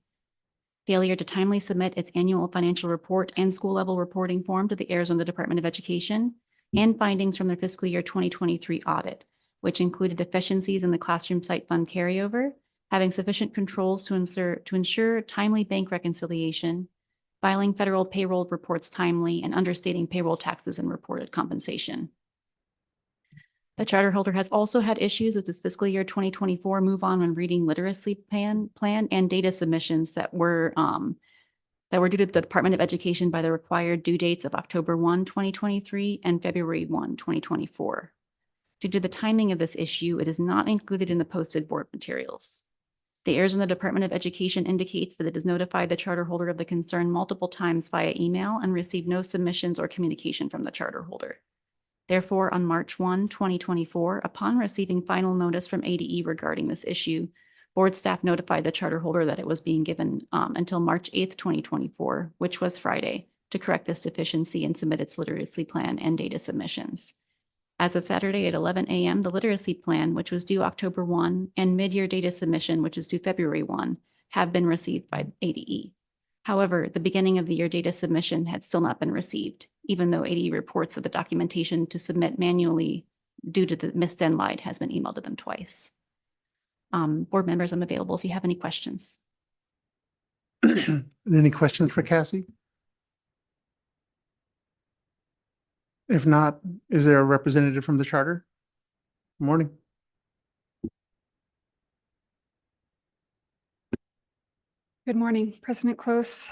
failure to timely submit its annual financial report and school-level reporting form to the Arizona Department of Education, and findings from their fiscal year 2023 audit, which included deficiencies in the classroom site fund carryover, having sufficient controls to ensure timely bank reconciliation, filing federal payroll reports timely, and understating payroll taxes and reported compensation. The charter holder has also had issues with its fiscal year 2024 Move On When Reading Literacy plan and data submissions that were due to the Department of Education by the required due dates of October 1, 2023 and February 1, 2024. Due to the timing of this issue, it is not included in the posted board materials. The Arizona Department of Education indicates that it has notified the charter holder of the concern multiple times via email and received no submissions or communication from the charter holder. Therefore, on March 1, 2024, upon receiving final notice from ADE regarding this issue, board staff notified the charter holder that it was being given until March 8th, 2024, which was Friday, to correct this deficiency and submit its literacy plan and data submissions. As of Saturday at 11 a.m., the literacy plan, which was due October 1, and mid-year data submission, which is due February 1, have been received by ADE. However, the beginning of the year data submission had still not been received, even though ADE reports that the documentation to submit manually due to the missed deadline has been emailed to them twice. Board members, I'm available if you have any questions. Any questions for Cassie? If not, is there a representative from the charter? Good morning. Good morning, President Close,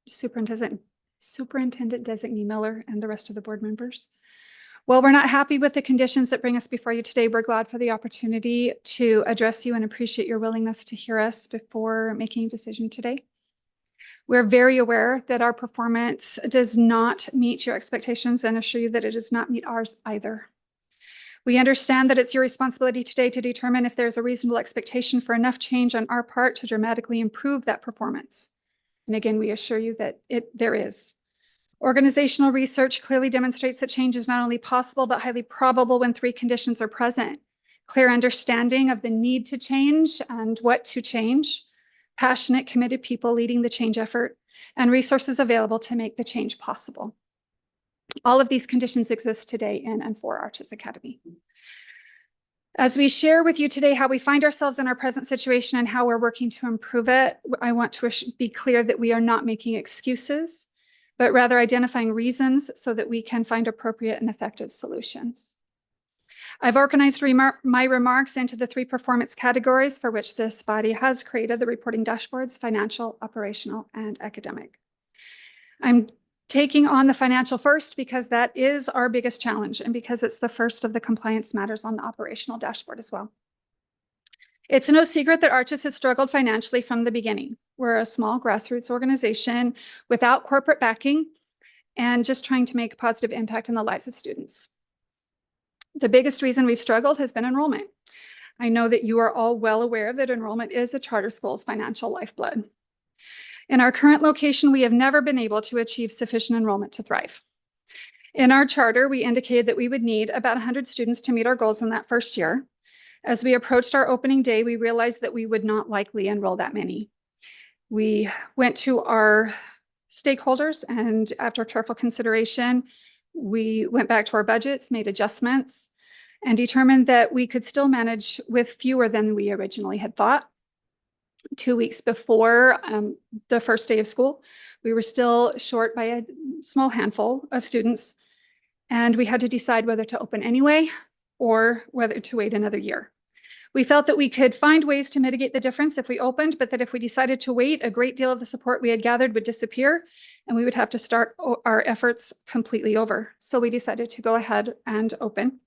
Superintendent Designee Miller, and the rest of the board members. While we're not happy with the conditions that bring us before you today, we're glad for the opportunity to address you and appreciate your willingness to hear us before making a decision today. We're very aware that our performance does not meet your expectations and assure you that it does not meet ours either. We understand that it's your responsibility today to determine if there's a reasonable expectation for enough change on our part to dramatically improve that performance. And again, we assure you that there is. Organizational research clearly demonstrates that change is not only possible, but highly probable when three conditions are present: clear understanding of the need to change and what to change, passionate, committed people leading the change effort, and resources available to make the change possible. All of these conditions exist today in and for Arches Academy. As we share with you today how we find ourselves in our present situation and how we're working to improve it, I want to be clear that we are not making excuses, but rather identifying reasons so that we can find appropriate and effective solutions. I've organized my remarks into the 3 performance categories for which this body has created the reporting dashboards: financial, operational, and academic. I'm taking on the financial first because that is our biggest challenge and because it's the first of the compliance matters on the operational dashboard as well. It's no secret that Arches has struggled financially from the beginning. We're a small grassroots organization without corporate backing and just trying to make a positive impact in the lives of students. The biggest reason we've struggled has been enrollment. I know that you are all well aware that enrollment is a charter school's financial lifeblood. In our current location, we have never been able to achieve sufficient enrollment to thrive. In our charter, we indicated that we would need about 100 students to meet our goals in that first year. As we approached our opening day, we realized that we would not likely enroll that many. We went to our stakeholders, and after careful consideration, we went back to our budgets, made adjustments, and determined that we could still manage with fewer than we originally had thought. 2 weeks before the first day of school, we were still short by a small handful of students, and we had to decide whether to open anyway or whether to wait another year. We felt that we could find ways to mitigate the difference if we opened, but that if we decided to wait, a great deal of the support we had gathered would disappear, and we would have to start our efforts completely over. So we decided to go ahead and open.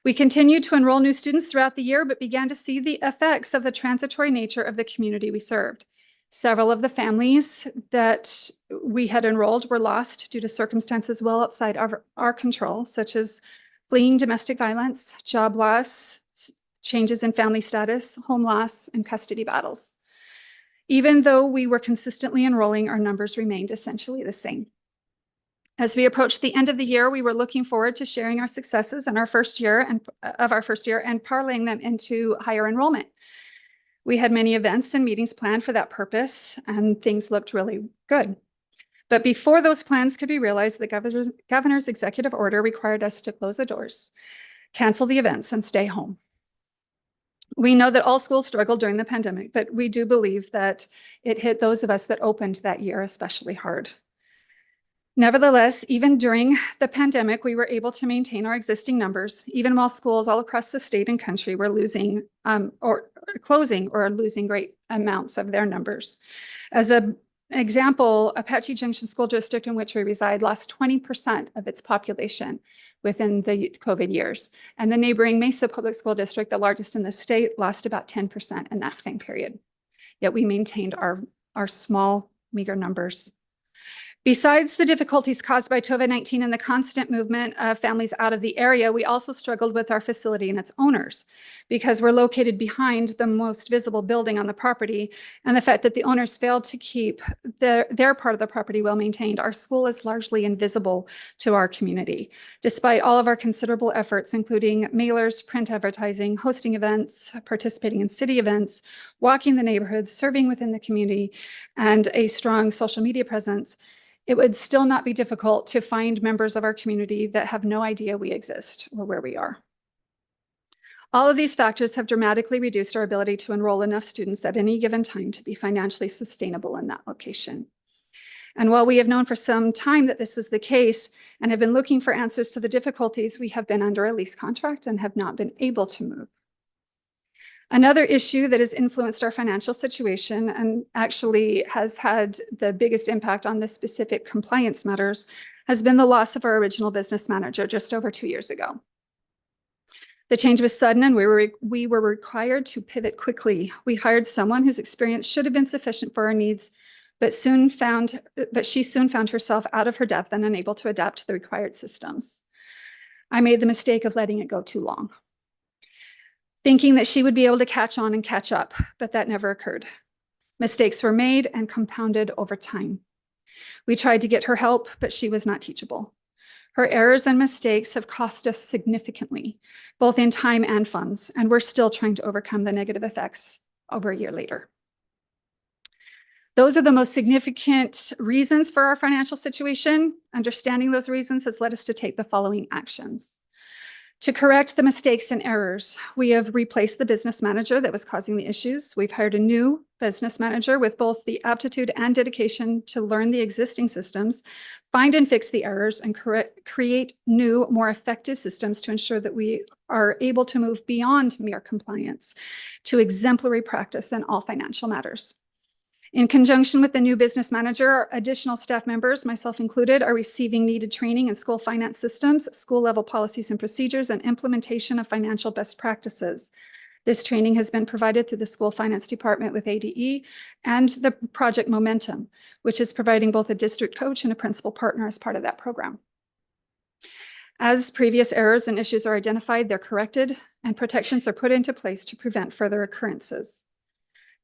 We continued to enroll new students throughout the year, but began to see the effects of the transitory nature of the community we served. Several of the families that we had enrolled were lost due to circumstances well outside our control, such as fleeing domestic violence, job loss, changes in family status, home loss, and custody battles. Even though we were consistently enrolling, our numbers remained essentially the same. As we approached the end of the year, we were looking forward to sharing our successes in our first year and parlaying them into higher enrollment. We had many events and meetings planned for that purpose, and things looked really good. But before those plans could be realized, the governor's executive order required us to close the doors, cancel the events, and stay home. We know that all schools struggled during the pandemic, but we do believe that it hit those of us that opened that year especially hard. Nevertheless, even during the pandemic, we were able to maintain our existing numbers, even while schools all across the state and country were losing or closing or losing great amounts of their numbers. As an example, Apache Junction School District, in which we reside, lost 20% of its population within the COVID years. And the neighboring Mesa Public School District, the largest in the state, lost about 10% in that same period. Yet we maintained our small, meager numbers. Besides the difficulties caused by COVID-19 and the constant movement of families out of the area, we also struggled with our facility and its owners because we're located behind the most visible building on the property, and the fact that the owners failed to keep their part of the property well maintained. Our school is largely invisible to our community. Despite all of our considerable efforts, including mailers, print advertising, hosting events, participating in city events, walking the neighborhoods, serving within the community, and a strong social media presence, it would still not be difficult to find members of our community that have no idea we exist or where we are. All of these factors have dramatically reduced our ability to enroll enough students at any given time to be financially sustainable in that location. And while we have known for some time that this was the case and have been looking for answers to the difficulties, we have been under a lease contract and have not been able to move. Another issue that has influenced our financial situation and actually has had the biggest impact on this specific compliance matters has been the loss of our original business manager just over 2 years ago. The change was sudden and we were required to pivot quickly. We hired someone whose experience should have been sufficient for our needs, but she soon found herself out of her depth and unable to adapt to the required systems. I made the mistake of letting it go too long, thinking that she would be able to catch on and catch up, but that never occurred. Mistakes were made and compounded over time. We tried to get her help, but she was not teachable. Her errors and mistakes have cost us significantly, both in time and funds, and we're still trying to overcome the negative effects over a year later. Those are the most significant reasons for our financial situation. Understanding those reasons has led us to take the following actions. To correct the mistakes and errors, we have replaced the business manager that was causing the issues. We've hired a new business manager with both the aptitude and dedication to learn the existing systems, find and fix the errors, and create new, more effective systems to ensure that we are able to move beyond mere compliance to exemplary practice in all financial matters. In conjunction with the new business manager, additional staff members, myself included, are receiving needed training in school finance systems, school level policies and procedures, and implementation of financial best practices. This training has been provided through the school finance department with ADE and the Project Momentum, which is providing both a district coach and a principal partner as part of that program. As previous errors and issues are identified, they're corrected and protections are put into place to prevent further occurrences.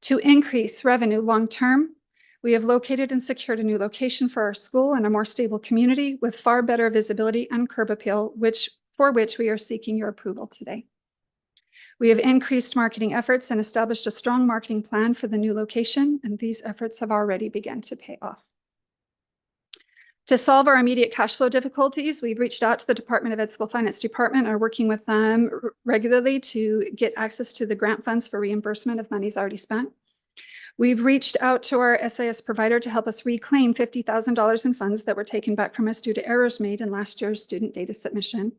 To increase revenue long-term, we have located and secured a new location for our school and a more stable community with far better visibility and curb appeal, for which we are seeking your approval today. We have increased marketing efforts and established a strong marketing plan for the new location, and these efforts have already begun to pay off. To solve our immediate cash flow difficulties, we've reached out to the Department of Ed School Finance Department and are working with them regularly to get access to the grant funds for reimbursement of monies already spent. We've reached out to our SIS provider to help us reclaim $50,000 in funds that were taken back from us due to errors made in last year's student data submission.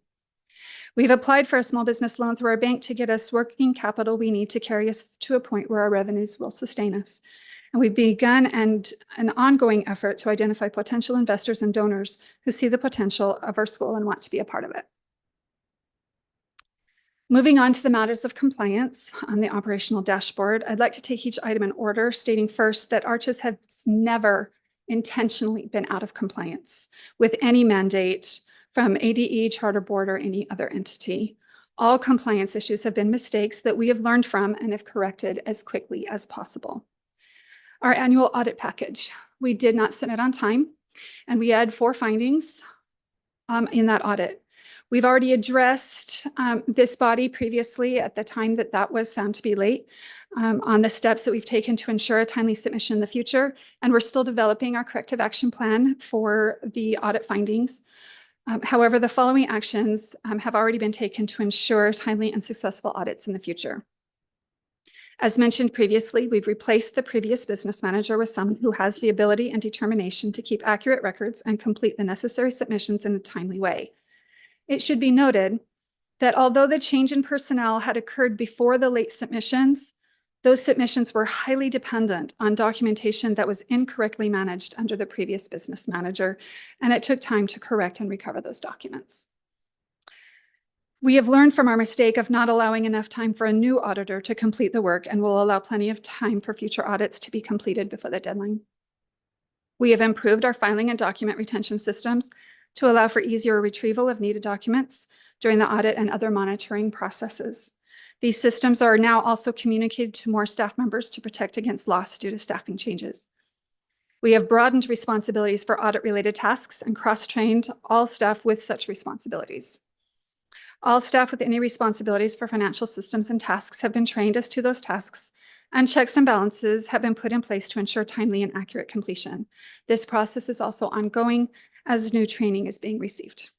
We've applied for a small business loan through our bank to get us working capital we need to carry us to a point where our revenues will sustain us. And we've begun an ongoing effort to identify potential investors and donors who see the potential of our school and want to be a part of it. Moving on to the matters of compliance on the operational dashboard, I'd like to take each item in order, stating first that Arches has never intentionally been out of compliance with any mandate from ADE, Charter Board, or any other entity. All compliance issues have been mistakes that we have learned from and have corrected as quickly as possible. Our annual audit package, we did not submit on time, and we had 4 findings in that audit. We've already addressed this body previously at the time that was found to be late on the steps that we've taken to ensure a timely submission in the future, and we're still developing our corrective action plan for the audit findings. However, the following actions have already been taken to ensure timely and successful audits in the future. As mentioned previously, we've replaced the previous business manager with someone who has the ability and determination to keep accurate records and complete the necessary submissions in a timely way. It should be noted that although the change in personnel had occurred before the late submissions, those submissions were highly dependent on documentation that was incorrectly managed under the previous business manager, and it took time to correct and recover those documents. We have learned from our mistake of not allowing enough time for a new auditor to complete the work and will allow plenty of time for future audits to be completed before the deadline. We have improved our filing and document retention systems to allow for easier retrieval of needed documents during the audit and other monitoring processes. These systems are now also communicated to more staff members to protect against loss due to staffing changes. We have broadened responsibilities for audit-related tasks and cross-trained all staff with such responsibilities. All staff with any responsibilities for financial systems and tasks have been trained as to those tasks, and checks and balances have been put in place to ensure timely and accurate completion. This process is also ongoing as new training is being received.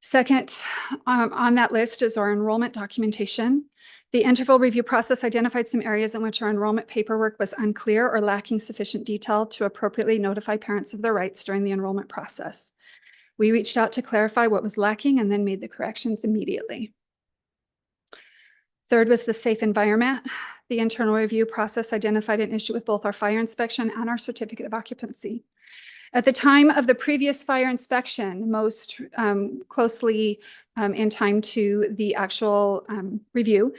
Second on that list is our enrollment documentation. The interval review process identified some areas in which our enrollment paperwork was unclear or lacking sufficient detail to appropriately notify parents of their rights during the enrollment process. We reached out to clarify what was lacking and then made the corrections immediately. Third was the safe environment. The internal review process identified an issue with both our fire inspection and our certificate of occupancy. At the time of the previous fire inspection, most closely in time to the actual review,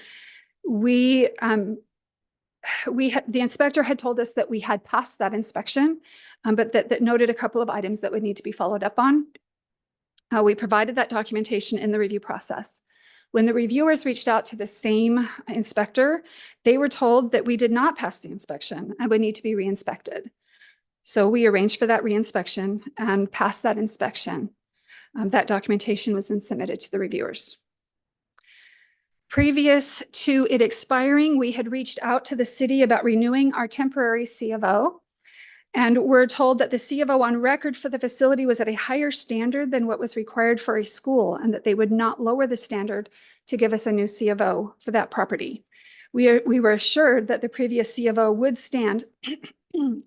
the inspector had told us that we had passed that inspection, but that noted a couple of items that would need to be followed up on. We provided that documentation in the review process. When the reviewers reached out to the same inspector, they were told that we did not pass the inspection and would need to be re-inspected. So we arranged for that re-inspection and passed that inspection. That documentation was then submitted to the reviewers. Previous to it expiring, we had reached out to the city about renewing our temporary C of O. And we're told that the C of O on record for the facility was at a higher standard than what was required for a school, and that they would not lower the standard to give us a new C of O for that property. We were assured that the previous C of O would stand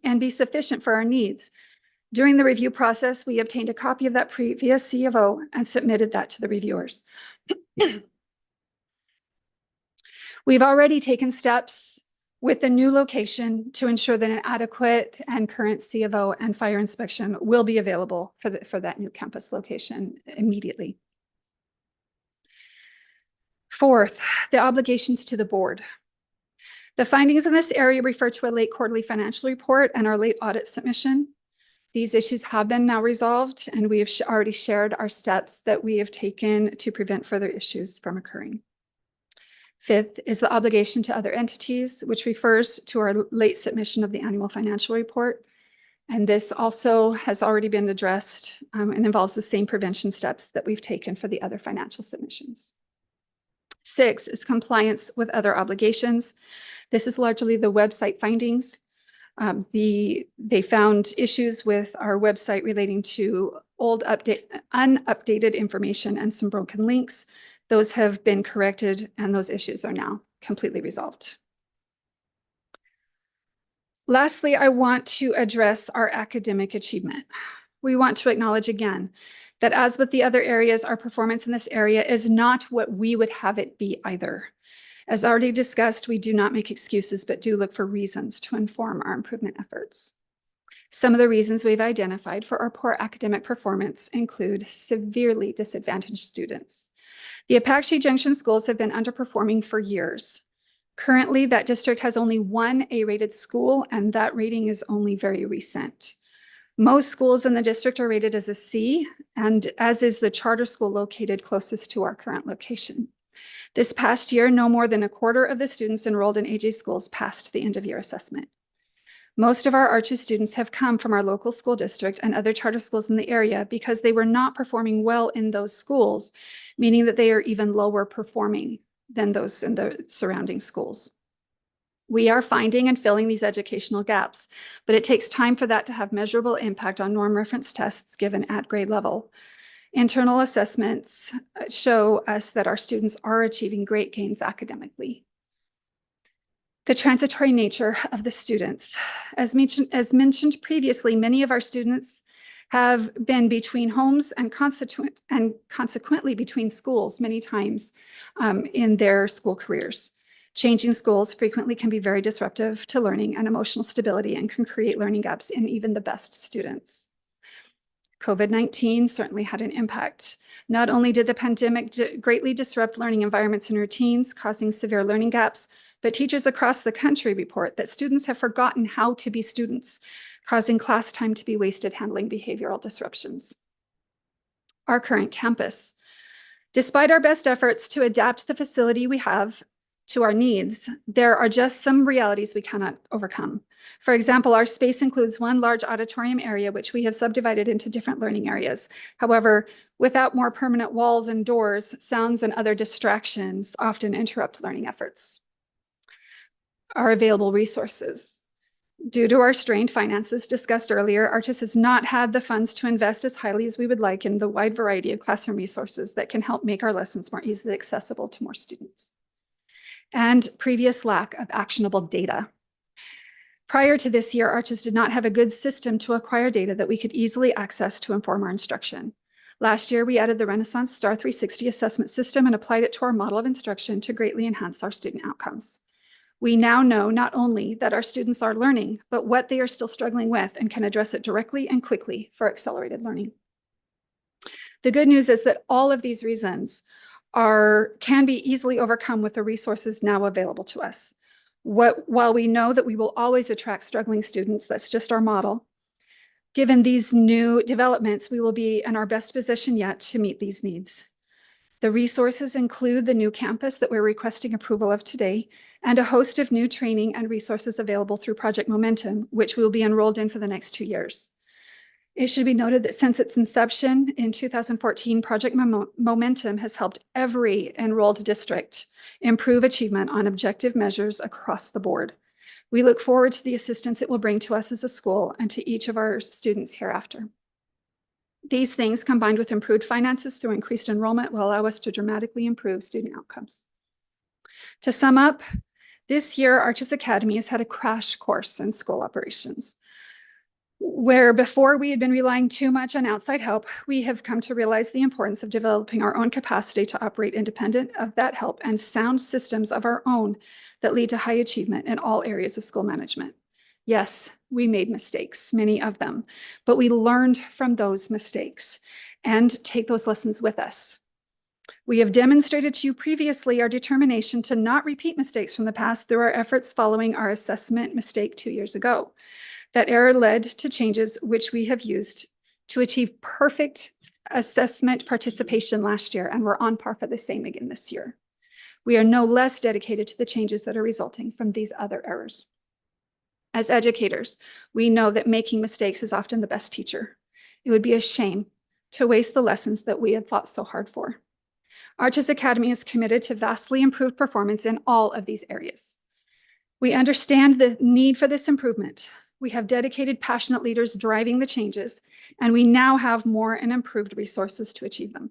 and be sufficient for our needs. During the review process, we obtained a copy of that previous C of O and submitted that to the reviewers. We've already taken steps with the new location to ensure that an adequate and current C of O and fire inspection will be available for that new campus location immediately. Fourth, the obligations to the board. The findings in this area refer to a late quarterly financial report and our late audit submission. These issues have been now resolved, and we have already shared our steps that we have taken to prevent further issues from occurring. Fifth is the obligation to other entities, which refers to our late submission of the annual financial report. And this also has already been addressed and involves the same prevention steps that we've taken for the other financial submissions. Six is compliance with other obligations. This is largely the website findings. They found issues with our website relating to unupdated information and some broken links. Those have been corrected, and those issues are now completely resolved. Lastly, I want to address our academic achievement. We want to acknowledge again that, as with the other areas, our performance in this area is not what we would have it be either. As already discussed, we do not make excuses, but do look for reasons to inform our improvement efforts. Some of the reasons we've identified for our poor academic performance include severely disadvantaged students. The Apache Junction schools have been underperforming for years. Currently, that district has only one A-rated school, and that rating is only very recent. Most schools in the district are rated as a C, and as is the charter school located closest to our current location. This past year, no more than a quarter of the students enrolled in AJ schools passed the end-of-year assessment. Most of our Arches students have come from our local school district and other charter schools in the area because they were not performing well in those schools, meaning that they are even lower performing than those in the surrounding schools. We are finding and filling these educational gaps, but it takes time for that to have measurable impact on norm reference tests given at grade level. Internal assessments show us that our students are achieving great gains academically. The transitory nature of the students. As mentioned previously, many of our students have been between homes and consequently between schools many times in their school careers. Changing schools frequently can be very disruptive to learning and emotional stability and can create learning gaps in even the best students. COVID-19 certainly had an impact. Not only did the pandemic greatly disrupt learning environments and routines, causing severe learning gaps, but teachers across the country report that students have forgotten how to be students, causing class time to be wasted handling behavioral disruptions. Our current campus. Despite our best efforts to adapt the facility we have to our needs, there are just some realities we cannot overcome. For example, our space includes one large auditorium area, which we have subdivided into different learning areas. However, without more permanent walls and doors, sounds and other distractions often interrupt learning efforts. Our available resources. Due to our strained finances discussed earlier, Arches has not had the funds to invest as highly as we would like in the wide variety of classroom resources that can help make our lessons more easily accessible to more students. And previous lack of actionable data. Prior to this year, Arches did not have a good system to acquire data that we could easily access to inform our instruction. Last year, we added the Renaissance Star 360 assessment system and applied it to our model of instruction to greatly enhance our student outcomes. We now know not only that our students are learning, but what they are still struggling with and can address it directly and quickly for accelerated learning. The good news is that all of these reasons can be easily overcome with the resources now available to us. While we know that we will always attract struggling students, that's just our model. Given these new developments, we will be in our best position yet to meet these needs. The resources include the new campus that we're requesting approval of today, and a host of new training and resources available through Project Momentum, which we will be enrolled in for the next 2 years. It should be noted that since its inception in 2014, Project Momentum has helped every enrolled district improve achievement on objective measures across the board. We look forward to the assistance it will bring to us as a school and to each of our students hereafter. These things, combined with improved finances through increased enrollment, will allow us to dramatically improve student outcomes. To sum up, this year, Arches Academy has had a crash course in school operations. Where before we had been relying too much on outside help, we have come to realize the importance of developing our own capacity to operate independent of that help and sound systems of our own that lead to high achievement in all areas of school management. Yes, we made mistakes, many of them, but we learned from those mistakes and take those lessons with us. We have demonstrated to you previously our determination to not repeat mistakes from the past through our efforts following our assessment mistake 2 years ago. That error led to changes which we have used to achieve perfect assessment participation last year, and we're on par for the same again this year. We are no less dedicated to the changes that are resulting from these other errors. As educators, we know that making mistakes is often the best teacher. It would be a shame to waste the lessons that we had fought so hard for. Arches Academy is committed to vastly improved performance in all of these areas. We understand the need for this improvement. We have dedicated, passionate leaders driving the changes, and we now have more and improved resources to achieve them.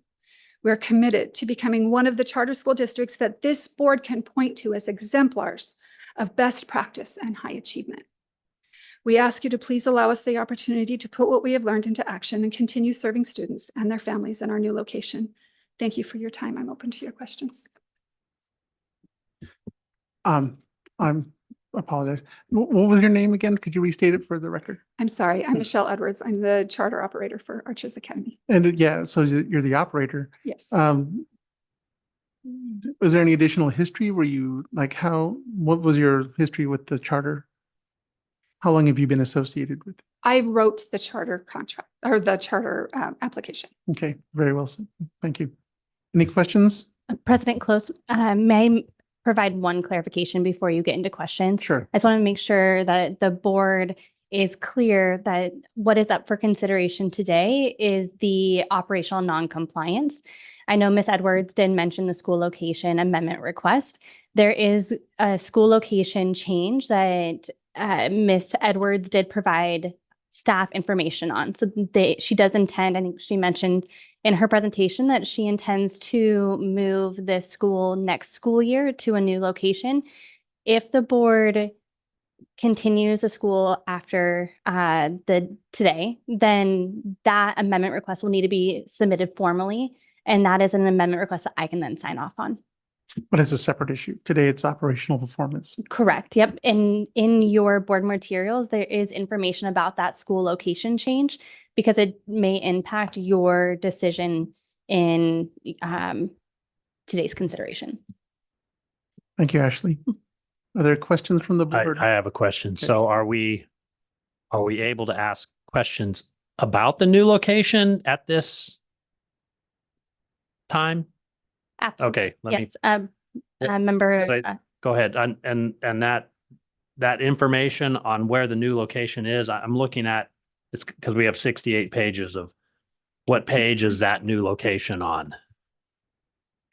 We're committed to becoming one of the charter school districts that this board can point to as exemplars of best practice and high achievement. We ask you to please allow us the opportunity to put what we have learned into action and continue serving students and their families in our new location. Thank you for your time. I'm open to your questions. I'm apologize. What was your name again? Could you restate it for the record? I'm sorry. I'm Michelle Edwards. I'm the charter operator for Arches Academy. And yeah, so you're the operator. Yes. Was there any additional history? Were you what was your history with the charter? How long have you been associated with it? I wrote the charter contract or the charter application. Okay, very well said. Thank you. Any questions? President Close, may I provide one clarification before you get into questions? Sure. I just want to make sure that the board is clear that what is up for consideration today is the operational non-compliance. I know Ms. Edwards did mention the school location amendment request. There is a school location change that Ms. Edwards did provide staff information on. So she does intend, I think she mentioned in her presentation that she intends to move the school next school year to a new location. If the board continues a school after today, then that amendment request will need to be submitted formally. And that is an amendment request that I can then sign off on. But it's a separate issue. Today it's operational performance. Correct. Yep. And in your board materials, there is information about that school location change because it may impact your decision in today's consideration. Thank you, Ashley. Are there questions from the board? I have a question. Okay. So are we able to ask questions about the new location at this time? Absolutely. Okay, let yes. Member. Go ahead. And that information on where the new location is, I'm looking at, it's because we have 68 pages of what page is that new location on?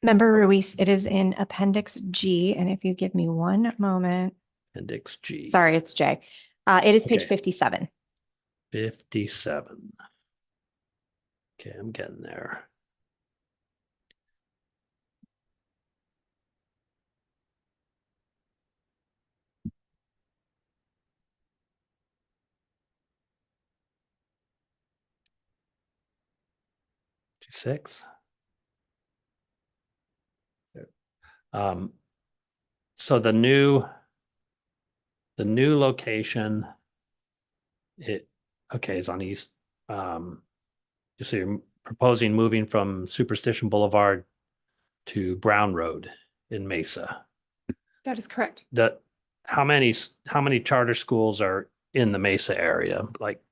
Member Ruiz, it is in Appendix G. And if you give me one moment. Appendix G. Sorry, it's J. It is page Okay. 57. 57. Okay, I'm getting there. Six. So the new location, is on East. You see, you're proposing moving from Superstition Boulevard to Brown Road in Mesa. That is correct. How many charter schools are in the Mesa area? Like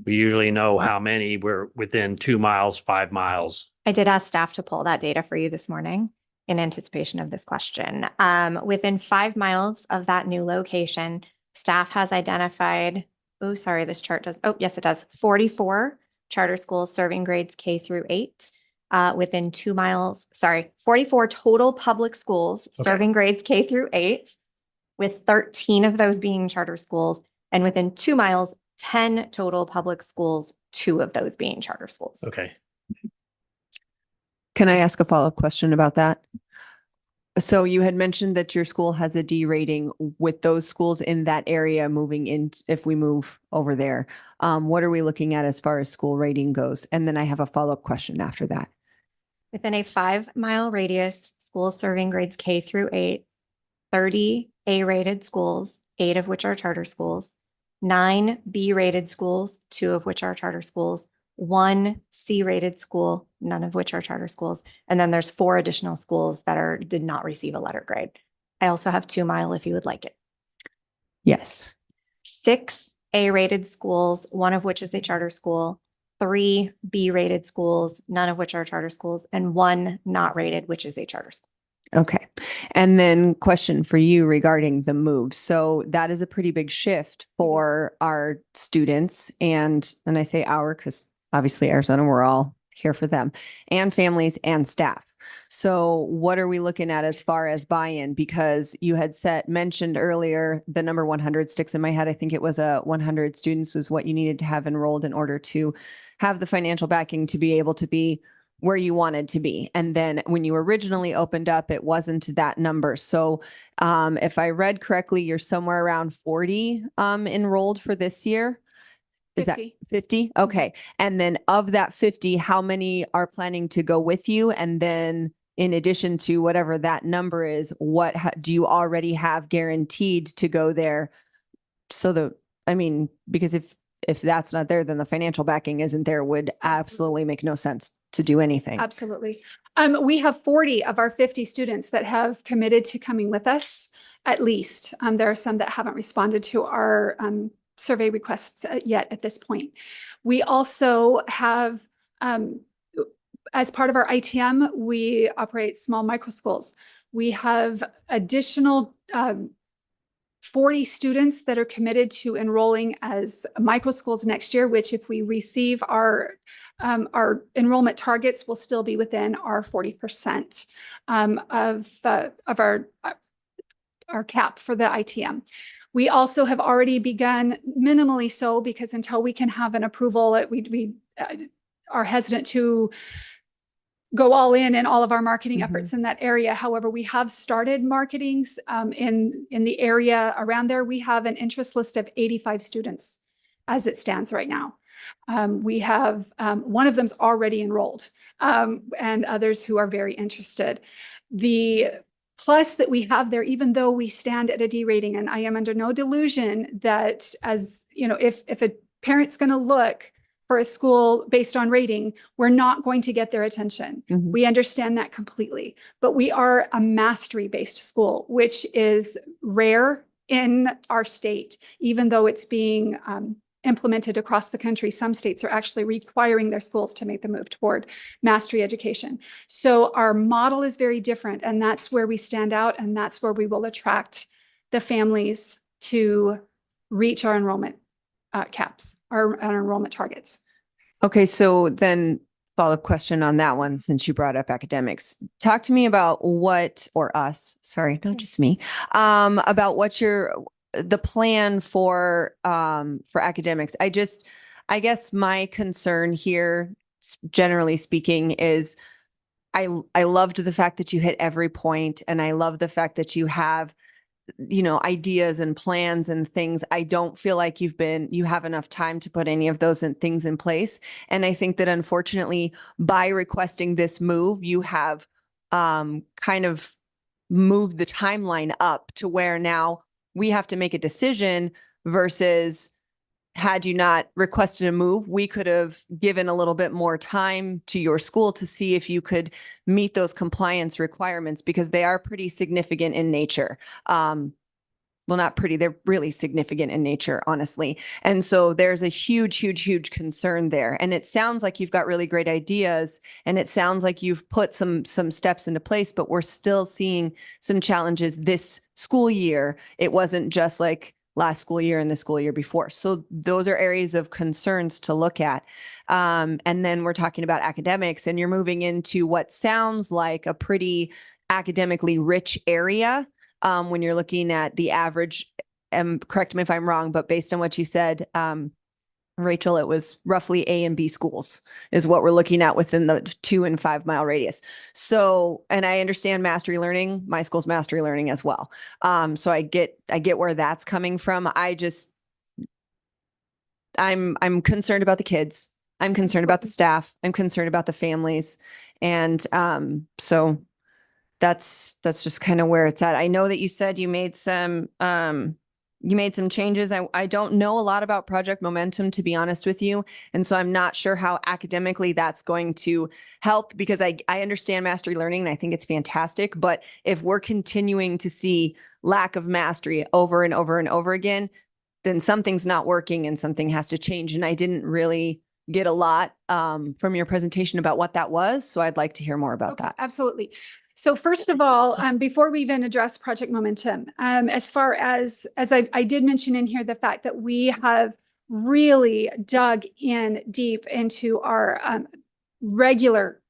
we usually know how many. We're within 2 miles, 5 miles. I did ask staff to pull that data for you this morning in anticipation of this question. Within 5 miles of that new location, staff has identified, oh, sorry, this chart does, oh, yes, it does, 44 charter schools serving grades K through 8. Within 2 miles, 44 total public schools serving grades K through 8. with 13 of those being charter schools, and within 2 miles, 10 total public schools, 2 of those being charter schools. Okay. Can I ask a follow-up question about that? So you had mentioned that your school has a D rating with those schools in that area moving in, if we move over there. What are we looking at as far as school rating goes? And then I have a follow-up question after that. Within a 5-mile radius, schools serving grades K through 8, 30 A-rated schools, 8 of which are charter schools, 9 B-rated schools, 2 of which are charter schools, 1 C-rated school, none of which are charter schools, and then there's 4 additional schools that did not receive a letter grade. I also have 2 Mile if you would like it. Yes. 6 A-rated schools, 1 of which is a charter school, 3 B-rated schools, none of which are charter schools, and 1 not rated, which is a charter school. Okay. And then question for you regarding the move. So that is a pretty big shift for our students and I say our, because obviously Arizona, we're all here for them, and families and staff. So what are we looking at as far as buy-in? Because you had mentioned earlier, the number 100 sticks in my head. I think it was 100 students was what you needed to have enrolled in order to have the financial backing to be able to be where you wanted to be. And then when you originally opened up, it wasn't that number. So if I read correctly, you're somewhere around 40 enrolled for this year. Is 50. that 50? Okay. And then of that 50, how many are planning to go with you? And then in addition to whatever that number is, what do you already have guaranteed to go there? So because if that's not there, then the financial backing isn't there, would absolutely make no sense to do anything. Absolutely. We have 40 of our 50 students that have committed to coming with us, at least. There are some that haven't responded to our survey requests yet at this point. We also have, as part of our ITM, we operate small micro schools. We have additional 40 students that are committed to enrolling as micro schools next year, which if we receive our enrollment targets will still be within our 40% of our cap for the ITM. We also have already begun, minimally so, because until we can have an approval, we are hesitant to go all in all of our marketing efforts in that area. However, we have started marketings in the area around there. We have an interest list of 85 students as it stands right now. We have one of them's already enrolled and others who are very interested. The plus that we have there, even though we stand at a D rating, and I am under no delusion that, as you know, if a parent's going to look for a school based on rating, we're not going to get their attention. We understand that completely, but we are a mastery-based school, which is rare in our state, even though it's being implemented across the country. Some states are actually requiring their schools to make the move toward mastery education. So our model is very different, and that's where we stand out, and that's where we will attract the families to reach our enrollment caps, our enrollment targets. Okay, so then follow-up question on that one, since you brought up academics. Talk to me about not just me, about what's the plan for academics. I guess my concern here, generally speaking, is I loved the fact that you hit every point, and I love the fact that you have ideas and plans and things. I don't feel like you have enough time to put any of those things in place. And I think that unfortunately, by requesting this move, you have kind of moved the timeline up to where now we have to make a decision versus had you not requested a move, we could have given a little bit more time to your school to see if you could meet those compliance requirements, because they are pretty significant in nature. Well, not pretty, they're really significant in nature, honestly. And so there's a huge, huge, huge concern there. And it sounds like you've got really great ideas, and it sounds like you've put some steps into place, but we're still seeing some challenges this school year. It wasn't just like last school year and the school year before. So those are areas of concerns to look at. And then we're talking about academics, and you're moving into what sounds like a pretty academically rich area. when you're looking at the average. Correct me if I'm wrong, but based on what you said, Rachel, it was roughly A and B schools is what we're looking at within the 2 and 5 mile radius. So, and I understand mastery learning, my school's mastery learning as well. So I get where that's coming from. I'm concerned about the kids. I'm concerned about the staff. I'm concerned about the families. And, so that's just kind of where it's at. I know that you said you made some changes. I don't know a lot about Project Momentum, to be honest with you. And so I'm not sure how academically that's going to help, because I understand mastery learning and I think it's fantastic. But if we're continuing to see lack of mastery over and over and over again, then something's not working and something has to change. And I didn't really get a lot from your presentation about what that was. So I'd like to hear more about that. Absolutely. So first of all, before we even address Project Momentum, as far as I did mention in here, the fact that we have really dug in deep into our regular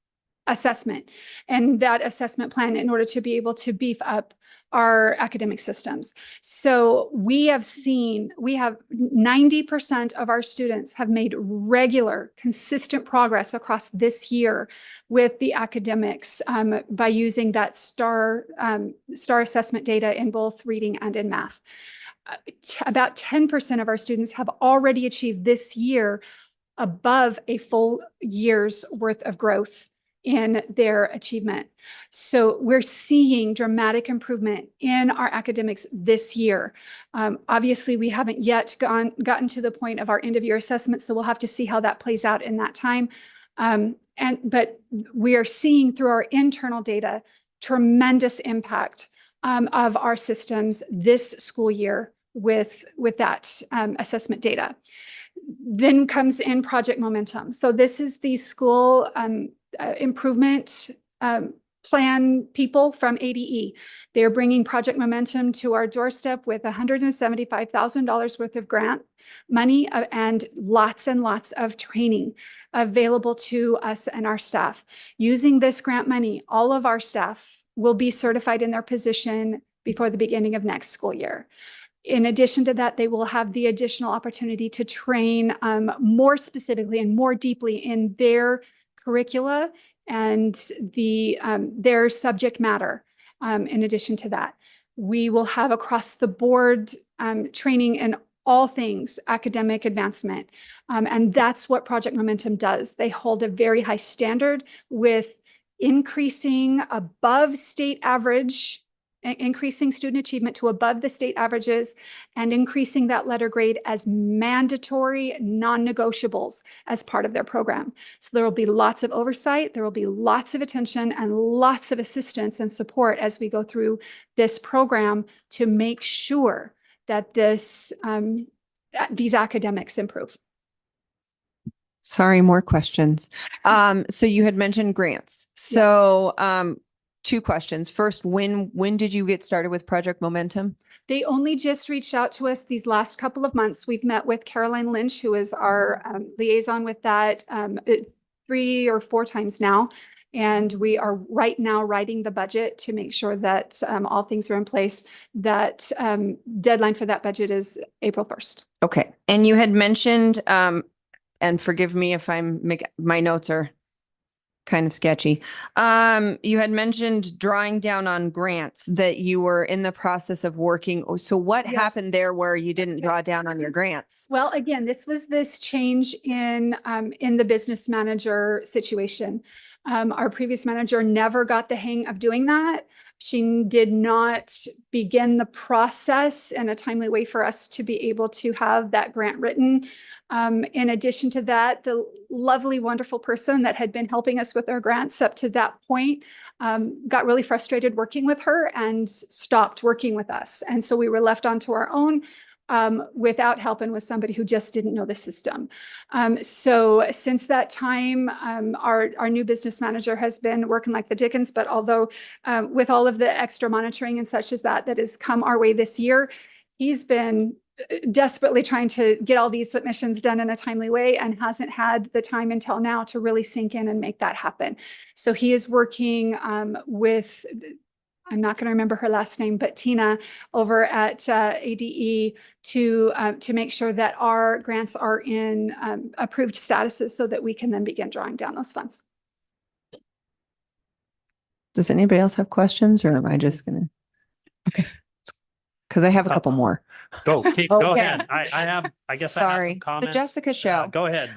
assessment and that assessment plan in order to be able to beef up our academic systems. So we have 90% of our students have made regular, consistent progress across this year with the academics by using that STAR assessment data in both reading and in math. About 10% of our students have already achieved this year above a full year's worth of growth in their achievement. So we're seeing dramatic improvement in our academics this year. Obviously, we haven't yet gotten to the point of our end of year assessment, so we'll have to see how that plays out in that time. But we are seeing through our internal data tremendous impact of our systems this school year with that assessment data. Then comes in Project Momentum. So this is the school improvement plan people from ADE. They're bringing Project Momentum to our doorstep with $175,000 worth of grant money and lots of training available to us and our staff. Using this grant money, all of our staff will be certified in their position before the beginning of next school year. In addition to that, they will have the additional opportunity to train more specifically and more deeply in their curricula and their subject matter. In addition to that, we will have across the board training in all things academic advancement. And that's what Project Momentum does. They hold a very high standard with increasing above state average, increasing student achievement to above the state averages, and increasing that letter grade as mandatory non-negotiables as part of their program. So there will be lots of oversight, there will be lots of attention and lots of assistance and support as we go through this program to make sure that these academics improve. Sorry, more questions. So you had mentioned grants. So, two questions. First, when did you get started with Project Momentum? They only just reached out to us these last couple of months. We've met with Caroline Lynch, who is our liaison with that 3 or 4 times now. And we are right now writing the budget to make sure that all things are in place. That deadline for that budget is April 1st. Okay. And you had mentioned, and forgive me if my notes are kind of sketchy. You had mentioned drawing down on grants that you were in the process of working. So what happened there where you didn't draw down on your grants? Well, again, this was this change in the business manager situation. Our previous manager never got the hang of doing that. She did not begin the process in a timely way for us to be able to have that grant written. In addition to that, the lovely, wonderful person that had been helping us with our grants up to that point got really frustrated working with her and stopped working with us. And so we were left onto our own without help and with somebody who just didn't know the system. So since that time, our new business manager has been working like the dickens, but although with all of the extra monitoring and such as that has come our way this year, he's been desperately trying to get all these submissions done in a timely way and hasn't had the time until now to really sink in and make that happen. So he is working with I'm not going to remember her last name, but Tina over at ADE to make sure that our grants are in approved statuses so that we can then begin drawing down those funds. Does anybody else have questions, or am I just gonna? Okay. Because I have a couple more. Go Okay. ahead. I guess I have Sorry, some it's the comments. Jessica show. Go ahead.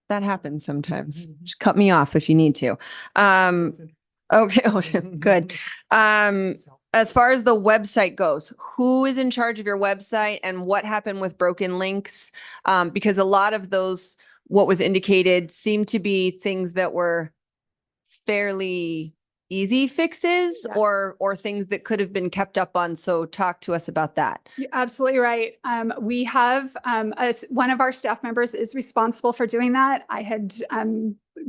That happens sometimes. Just cut me off if you need to. Okay, good. As far as the website goes, who is in charge of your website and what happened with broken links? Because a lot of those, what was indicated, seemed to be things that were fairly easy fixes, Yes. or things that could have been kept up on. So talk to us about that. You're absolutely right. We have one of our staff members is responsible for doing that. I had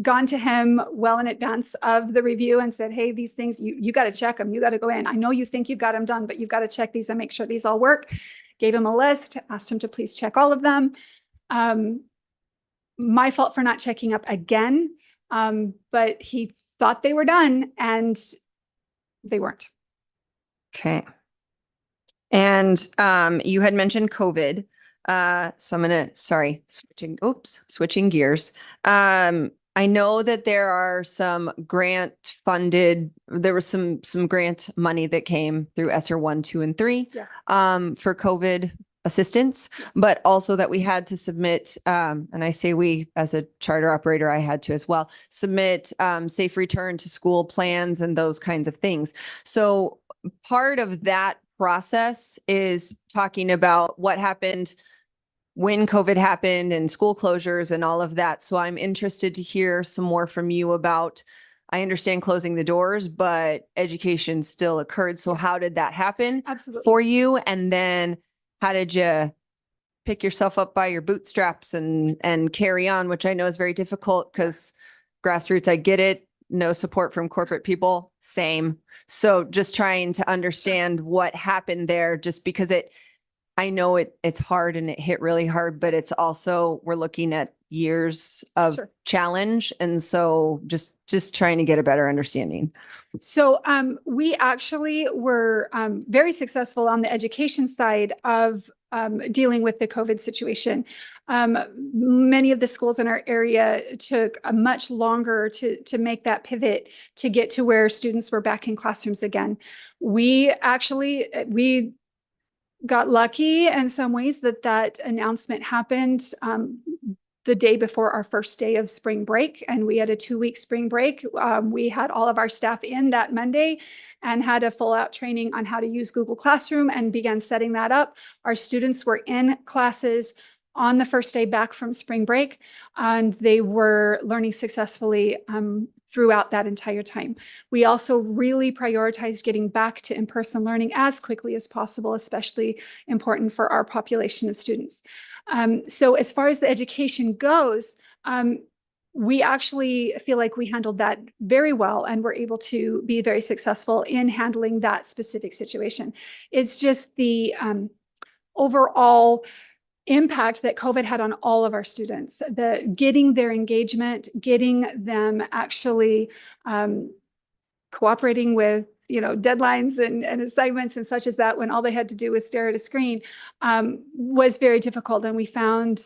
gone to him well in advance of the review and said, hey, these things, you got to check them. You got to go in. I know you think you've got them done, but you've got to check these and make sure these all work. Gave him a list, asked him to please check all of them. My fault for not checking up again. But he thought they were done and they weren't. Okay. And you had mentioned COVID. So I'm gonna, switching gears. I know that there are some there was some grant money that came through ESSER 1, 2, and 3 Yeah. For COVID assistance, Yes. but also that we had to submit, and I say we, as a charter operator, I had to as well, submit safe return to school plans and those kinds of things. So part of that process is talking about what happened when COVID happened and school closures and all of that. So I'm interested to hear some more from you about, I understand closing the doors, but education still occurred. So Yes. how did that happen Absolutely. for you? And then how did you pick yourself up by your bootstraps and carry on, which I know is very difficult because grassroots, I get it. No support from corporate people, same. So just trying to understand what happened there, just because I know it's hard and it hit really hard, but it's also, we're looking at years of Sure. challenge. And so just trying to get a better understanding. So we actually were very successful on the education side of dealing with the COVID situation. Many of the schools in our area took a much longer to make that pivot to get to where students were back in classrooms again. We got lucky in some ways that announcement happened the day before our first day of spring break, and we had a 2-week spring break. We had all of our staff in that Monday and had a full out training on how to use Google Classroom and began setting that up. Our students were in classes on the first day back from spring break, and they were learning successfully throughout that entire time. We also really prioritized getting back to in-person learning as quickly as possible, especially important for our population of students. So as far as the education goes, we actually feel like we handled that very well and were able to be very successful in handling that specific situation. It's just the overall impact that COVID had on all of our students, getting their engagement, getting them actually cooperating with deadlines and assignments and such as that, when all they had to do was stare at a screen, was very difficult. And we found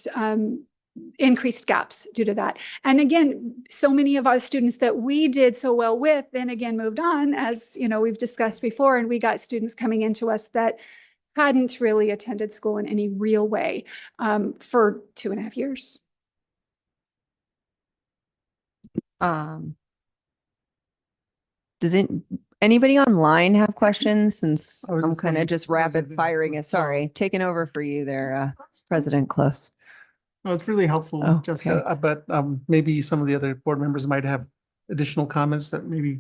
increased gaps due to that. And again, so many of our students that we did so well with then again moved on, as we've discussed before, and we got students coming into us that hadn't really attended school in any real way for 2.5 years. Does anybody online have questions? Since I was I'm just kind of wondering- just rapid firing it. Sorry, taking over for you there, President Close. No, it's really helpful, Oh, Jessica, okay. but maybe some of the other board members might have additional comments that maybe.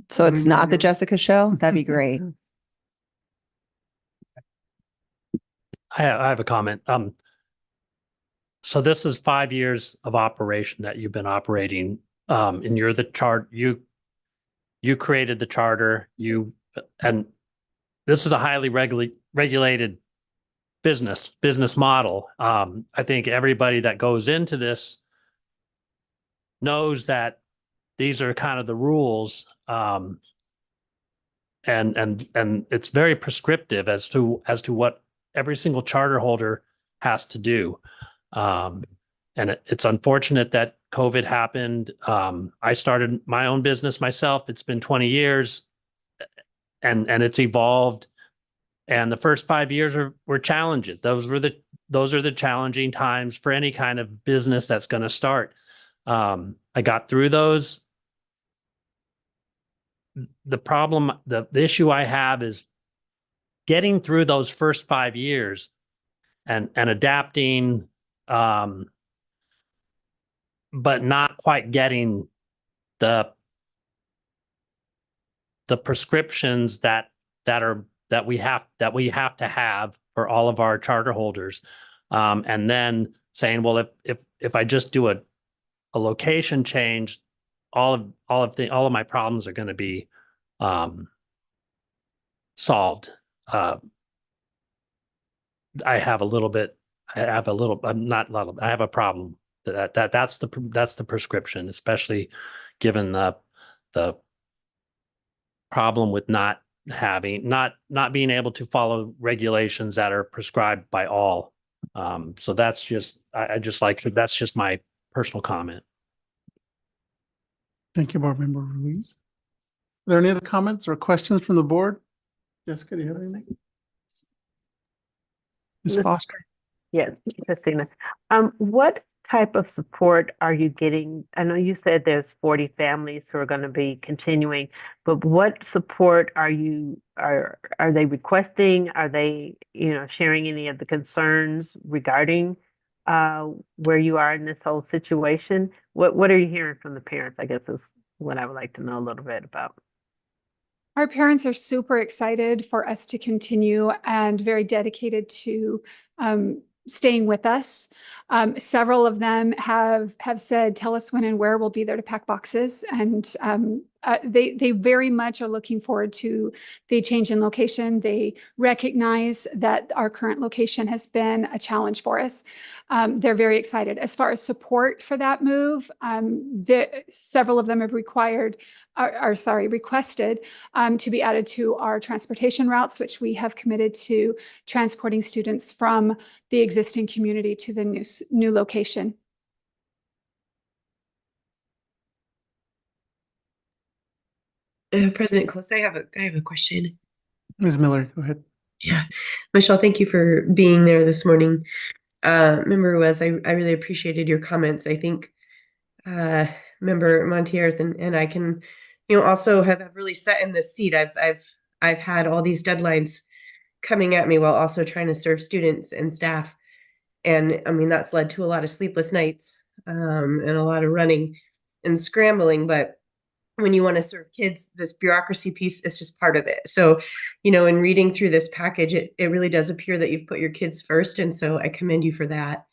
So it's Maybe not the you're- Jessica show? That'd be great. I have a comment. So this is 5 years of operation that you've been operating, and you're the you created the charter, and this is a highly regulated business model. I think everybody that goes into this knows that these are kind of the rules. And it's very prescriptive as to what every single charter holder has to do. And it's unfortunate that COVID happened. I started my own business myself. It's been 20 years and it's evolved. And the first 5 years were challenges. Those are the challenging times for any kind of business that's going to start. I got through those. The issue I have is getting through those first 5 years and adapting, but not quite getting the prescriptions that we have to have for all of our charter holders, and then saying, well, if I just do a location change, all of my problems are going to be solved. I have a problem that's the prescription, especially given the problem with not being able to follow regulations that are prescribed by all. So that's just my personal comment. Thank you, Board Member Ruiz. Are there any other comments or questions from the board? Jessica, do you have anything? Ms. Foster? Yes, Christina. What type of support are you getting? I know you said there's 40 families who are going to be continuing, but what support are they requesting? Are they, sharing any of the concerns regarding where you are in this whole situation? What are you hearing from the parents, I guess, is what I would like to know a little bit about. Our parents are super excited for us to continue and very dedicated to staying with us. Several of them have said, tell us when and where, we'll be there to pack boxes. And they very much are looking forward to the change in location. They recognize that our current location has been a challenge for us. They're very excited. As far as support for that move, several of them have requested to be added to our transportation routes, which we have committed to transporting students from the existing community to the new location. President Close, I have a question. Ms. Miller, go ahead. Yeah, Michelle, thank you for being there this morning. Member Ruiz, I really appreciated your comments. I think Member Montier and I can, also have really sat in this seat. I've had all these deadlines coming at me while also trying to serve students and staff, and I mean that's led to a lot of sleepless nights and a lot of running and scrambling. But when you want to serve kids, this bureaucracy piece is just part of it. So, in reading through this package, it really does appear that you've put your kids first. And so I commend you for that.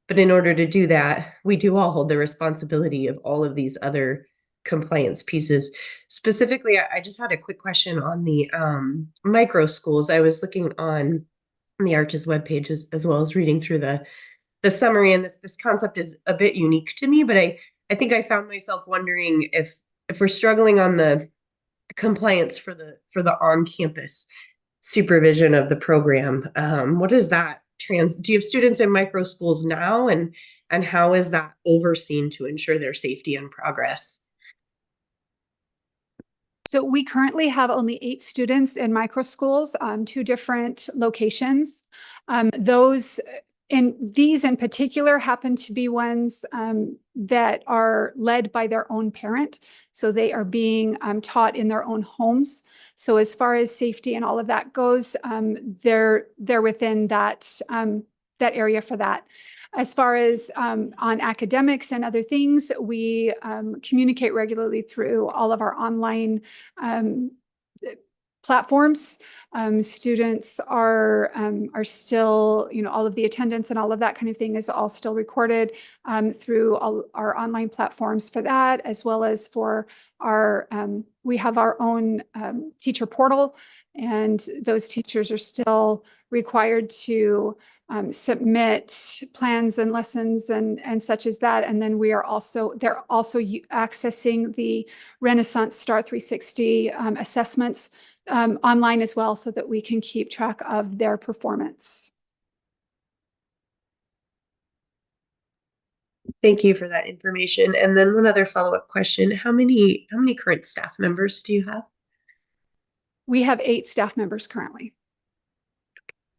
But in order to do that, we do all hold the responsibility of all of these other compliance pieces. Specifically, I just had a quick question on the micro schools. I was looking on the Arches webpage as well as reading through the summary. And this concept is a bit unique to me, but I think I found myself wondering if we're struggling on the compliance for the on-campus supervision of the program, what is that do you have students in micro schools now, and how is that overseen to ensure their safety and progress? So we currently have only 8 students in micro schools, 2 different locations. These in particular happen to be ones that are led by their own parent. So they are being taught in their own homes. So as far as safety and all of that goes, they're within that area for that. As far as on academics and other things, we communicate regularly through all of our online platforms. Students are still, all of the attendance and all of that kind of thing is all still recorded through all our online platforms for that, as well as for our, we have our own teacher portal, and those teachers are still required to submit plans and lessons and such as that. And then they're also accessing the Renaissance Star 360 assessments online as well, so that we can keep track of their performance. Thank you for that information. And then one other follow-up question. How many current staff members do you have? We have 8 staff members currently.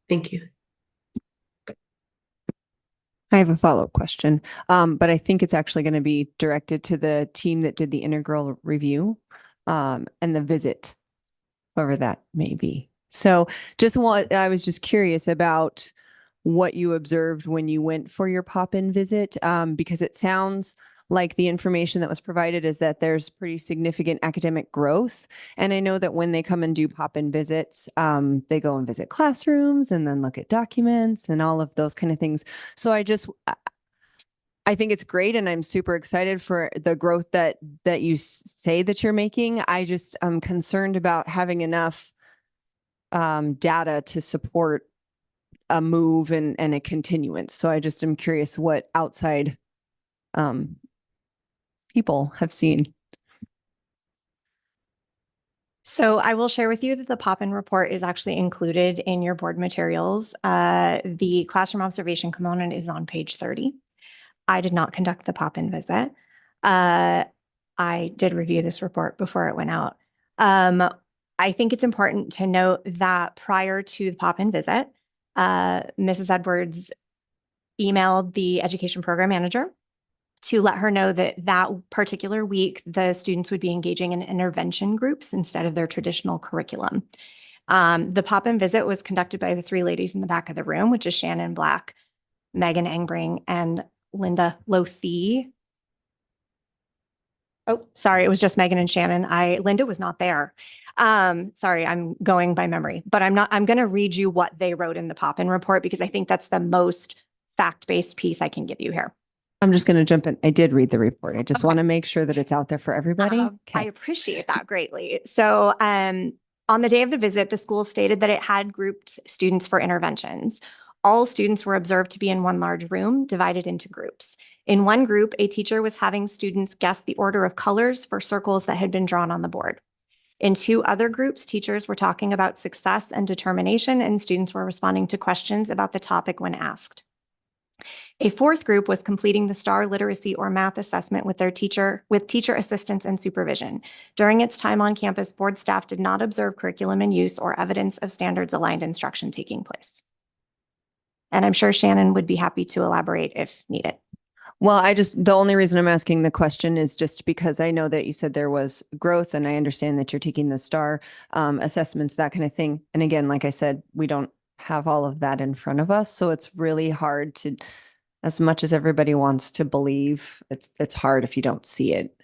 Thank you. I have a follow-up question, but I think it's actually going to be directed to the team that did the integral review and the visit, whoever that may be. So I was just curious about what you observed when you went for your pop-in visit, because it sounds like the information that was provided is that there's pretty significant academic growth. And I know that when they come and do pop-in visits, they go and visit classrooms and then look at documents and all of those kind of things. So I think it's great, and I'm super excited for the growth that you say that you're making. I'm concerned about having enough data to support a move and a continuance. So I just am curious what outside people have seen. So I will share with you that the pop-in report is actually included in your board materials. The classroom observation component is on page 30. I did not conduct the pop-in visit. I did review this report before it went out. I think it's important to note that prior to the pop-in visit, Mrs. Edwards emailed the education program manager to let her know that that particular week, the students would be engaging in intervention groups instead of their traditional curriculum. The pop-in visit was conducted by the 3 ladies in the back of the room, which is Shannon Black, Megan Engbring, and Linda Lothie. Oh, sorry, it was just Megan and Shannon. Linda was not there. Sorry, I'm going by memory, but I'm going to read you what they wrote in the pop-in report, because I think that's the most fact-based piece I can give you here. I'm just going to jump in. I did read the report. I just want to make sure that it's out there for everybody. I appreciate that greatly. So on the day of the visit, the school stated that it had grouped students for interventions. All students were observed to be in one large room, divided into groups. In one group, a teacher was having students guess the order of colors for circles that had been drawn on the board. In 2 other groups, teachers were talking about success and determination, and students were responding to questions about the topic when asked. A 4th group was completing the STAR literacy or math assessment with teacher assistance and supervision. During its time on campus, board staff did not observe curriculum in use or evidence of standards-aligned instruction taking place. And I'm sure Shannon would be happy to elaborate if needed. Well, the only reason I'm asking the question is just because I know that you said there was growth, and I understand that you're taking the STAR assessments, that kind of thing. And again, like I said, we don't have all of that in front of us. So it's really hard to, as much as everybody wants to believe, it's hard if you don't see it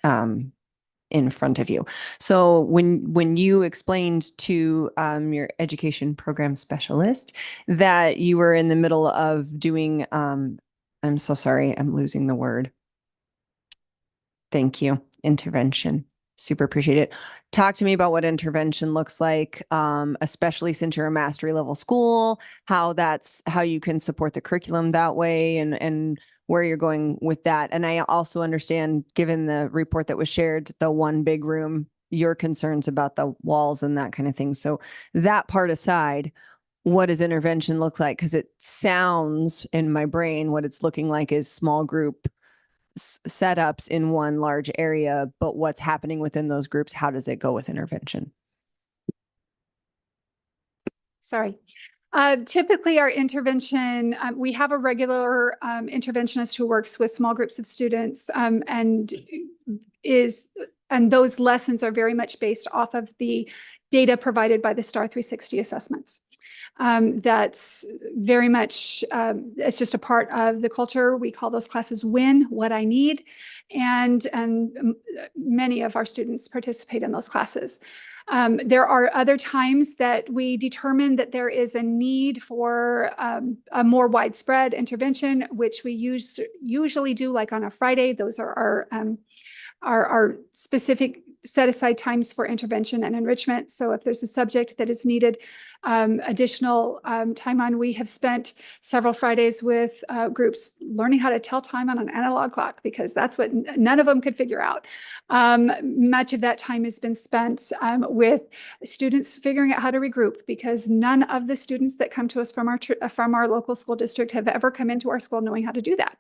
in front of you. So when you explained to your education program specialist that you were in the middle of doing, I'm so sorry, I'm losing the word. Thank you. Intervention. Super appreciate it. Talk to me about what intervention looks like, especially since you're a mastery level school, how you can support the curriculum that way, and where you're going with that. And I also understand, given the report that was shared, the one big room, your concerns about the walls and that kind of thing. So that part aside, what does intervention look like? Because it sounds in my brain, what it's looking like is small group setups in one large area, but what's happening within those groups? How does it go with intervention? Sorry. Typically our intervention, we have a regular interventionist who works with small groups of students and those lessons are very much based off of the data provided by the STAR 360 assessments. That's very much, it's just a part of the culture. We call those classes WIN, What I Need. And many of our students participate in those classes. There are other times that we determine that there is a need for a more widespread intervention, which we usually do like on a Friday. Those are our specific set aside times for intervention and enrichment. So if there's a subject that is needed additional time on, we have spent several Fridays with groups learning how to tell time on an analog clock, because that's what none of them could figure out. Much of that time has been spent with students figuring out how to regroup, because none of the students that come to us from our local school district have ever come into our school knowing how to do that.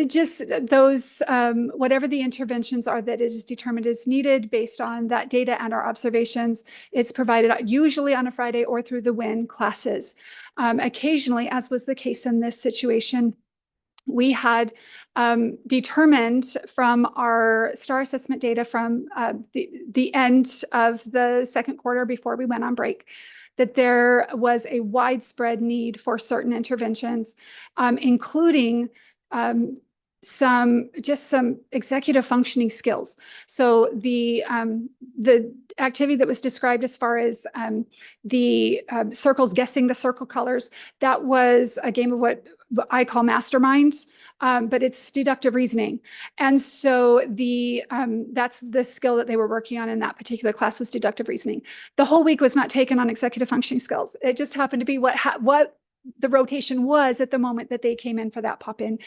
Just those, whatever the interventions are that is determined is needed based on that data and our observations, it's provided usually on a Friday or through the WIN classes. Occasionally, as was the case in this situation, we had determined from our STAR assessment data from the end of the second quarter before we went on break that there was a widespread need for certain interventions, including some executive functioning skills. So the activity that was described as far as the circles, guessing the circle colors, that was a game of what I call masterminds, but it's deductive reasoning. And so that's the skill that they were working on in that particular class, was deductive reasoning. The whole week was not taken on executive functioning skills. It just happened to be what the rotation was at the moment that they came in for that pop-in.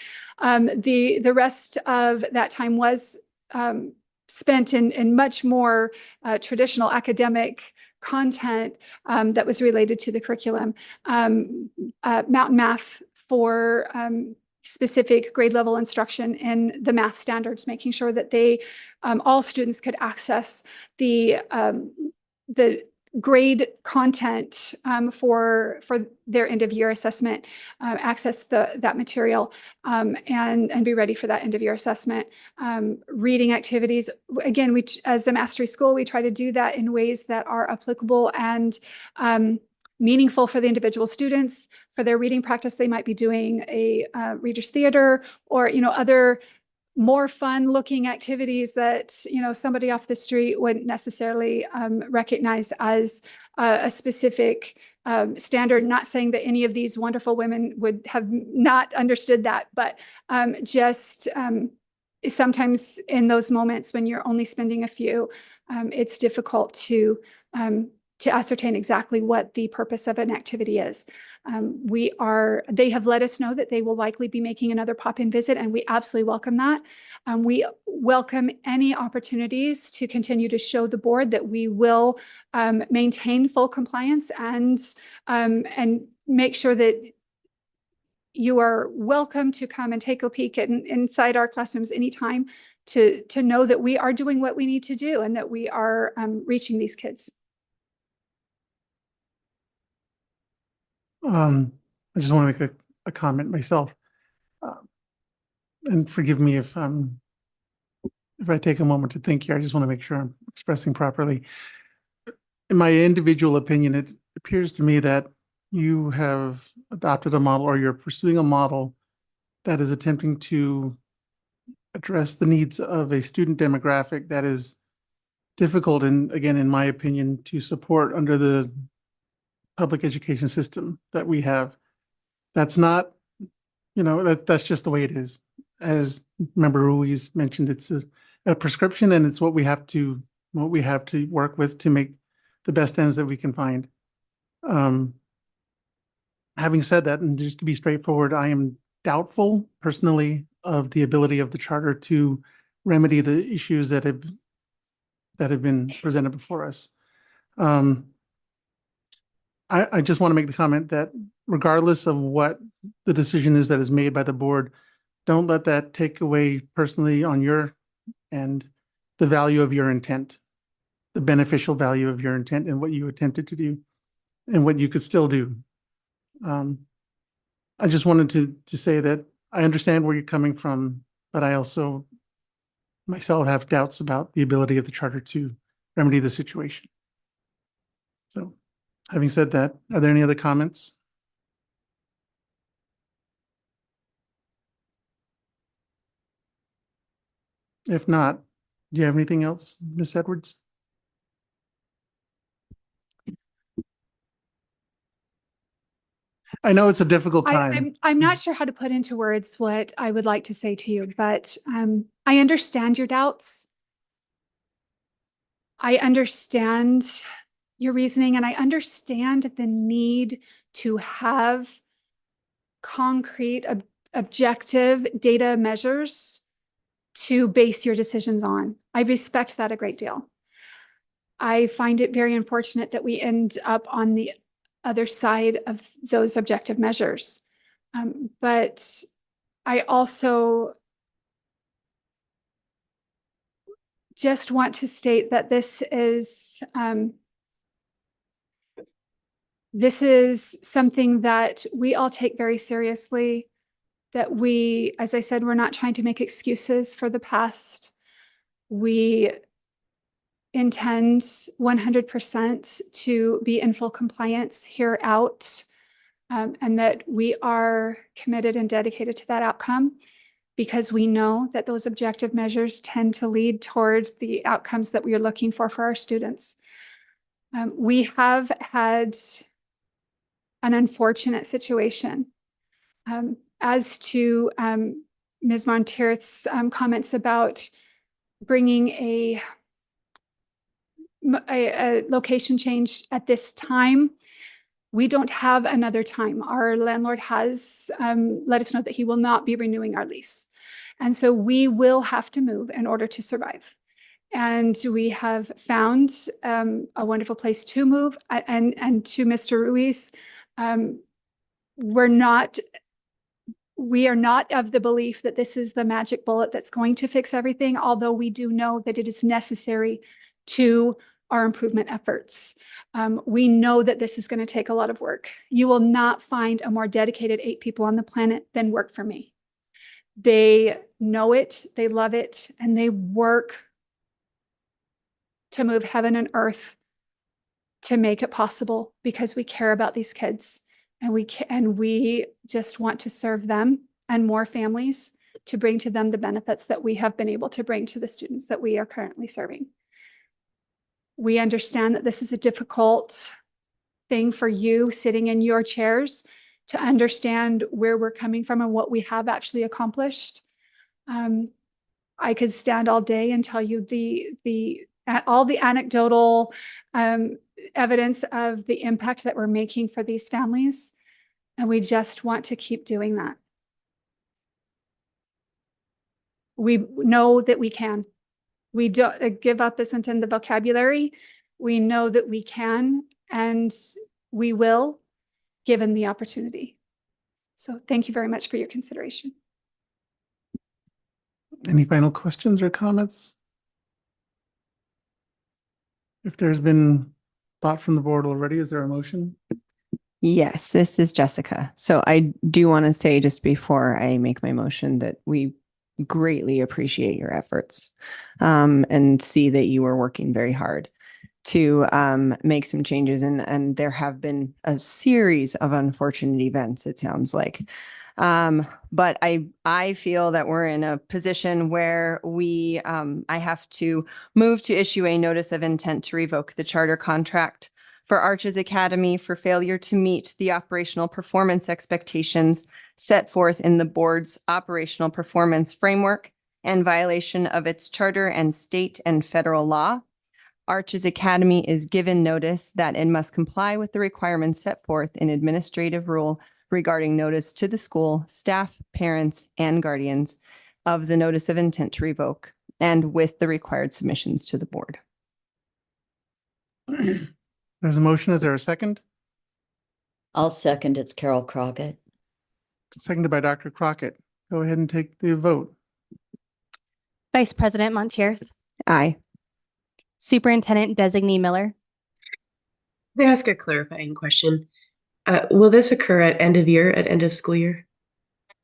The rest of that time was spent in much more traditional academic content that was related to the curriculum. Mountain Math for specific grade level instruction in the math standards, making sure that they all students could access the grade content for their end of year assessment, access that material and be ready for that end of year assessment. Reading activities, again, as a mastery school, we try to do that in ways that are applicable and meaningful for the individual students. For their reading practice, they might be doing a reader's theater or other more fun looking activities that somebody off the street wouldn't necessarily recognize as a specific standard. Not saying that any of these wonderful women would have not understood that, but just sometimes in those moments when you're only spending a few, it's difficult to ascertain exactly what the purpose of an activity is. They have let us know that they will likely be making another pop-in visit, and we absolutely welcome that. We welcome any opportunities to continue to show the board that we will maintain full compliance and make sure that you are welcome to come and take a peek inside our classrooms anytime to know that we are doing what we need to do and that we are reaching these kids. I just want to make a comment myself, and forgive me if I take a moment to think here. I just want to make sure I'm expressing properly. In my individual opinion, it appears to me that you have adopted a model, or you're pursuing a model that is attempting to address the needs of a student demographic that is difficult, and again, in my opinion, to support under the public education system that we have. That's not, that's just the way it is. As Member Ruiz mentioned, it's a prescription, and it's what we have to work with to make the best ends that we can find. Having said that, and just to be straightforward, I am doubtful personally of the ability of the charter to remedy the issues that have been presented before us. I just want to make the comment that regardless of what the decision is that is made by the board, don't let that take away personally on your end the value of your intent, the beneficial value of your intent and what you attempted to do and what you could still do. I just wanted to say that I understand where you're coming from, but I also myself have doubts about the ability of the charter to remedy the situation. So, having said that, are there any other comments? If not, do you have anything else, Ms. Edwards? I know it's a difficult time. I'm not sure how to put into words what I would like to say to you, but I understand your doubts. I understand your reasoning, and I understand the need to have concrete, objective data measures to base your decisions on. I respect that a great deal. I find it very unfortunate that we end up on the other side of those objective measures. But I also just want to state that this is something that we all take very seriously, that we, as I said, we're not trying to make excuses for the past. We intend 100% to be in full compliance here out, and that we are committed and dedicated to that outcome, because we know that those objective measures tend to lead towards the outcomes that we are looking for our students. We have had an unfortunate situation. As to Ms. Monteith's comments about bringing a location change at this time, we don't have another time. Our landlord has let us know that he will not be renewing our lease. And so we will have to move in order to survive. And we have found a wonderful place to move. And to Mr. Ruiz, we are not of the belief that this is the magic bullet that's going to fix everything, although we do know that it is necessary to our improvement efforts. We know that this is going to take a lot of work. You will not find a more dedicated 8 people on the planet than work for me. They know it, they love it, and they work to move heaven and earth to make it possible, because we care about these kids, and we just want to serve them and more families, to bring to them the benefits that we have been able to bring to the students that we are currently serving. We understand that this is a difficult thing for you sitting in your chairs to understand where we're coming from and what we have actually accomplished. I could stand all day and tell you all the anecdotal evidence of the impact that we're making for these families, and we just want to keep doing that. We know that we can. We don't give up isn't in the vocabulary. We know that we can, and we will, given the opportunity. So thank you very much for your consideration. Any final questions or comments? If there's been thought from the board already, is there a motion? Yes, this is Jessica. So I do want to say, just before I make my motion, that we greatly appreciate your efforts and see that you are working very hard to make some changes. And there have been a series of unfortunate events, it sounds like. But I feel that we're in a position where I have to move to issue a notice of intent to revoke the charter contract for Arches Academy for failure to meet the operational performance expectations set forth in the board's operational performance framework and violation of its charter and state and federal law. Arches Academy is given notice that it must comply with the requirements set forth in administrative rule regarding notice to the school, staff, parents, and guardians of the notice of intent to revoke, and with the required submissions to the board. There's a motion. Is there a second? I'll second. It's Carol Crockett. Seconded by Dr. Crockett. Go ahead and take the vote. Vice President Monteith. Aye. Superintendent Designee Miller. Can I ask a clarifying question? Will this occur at end of school year?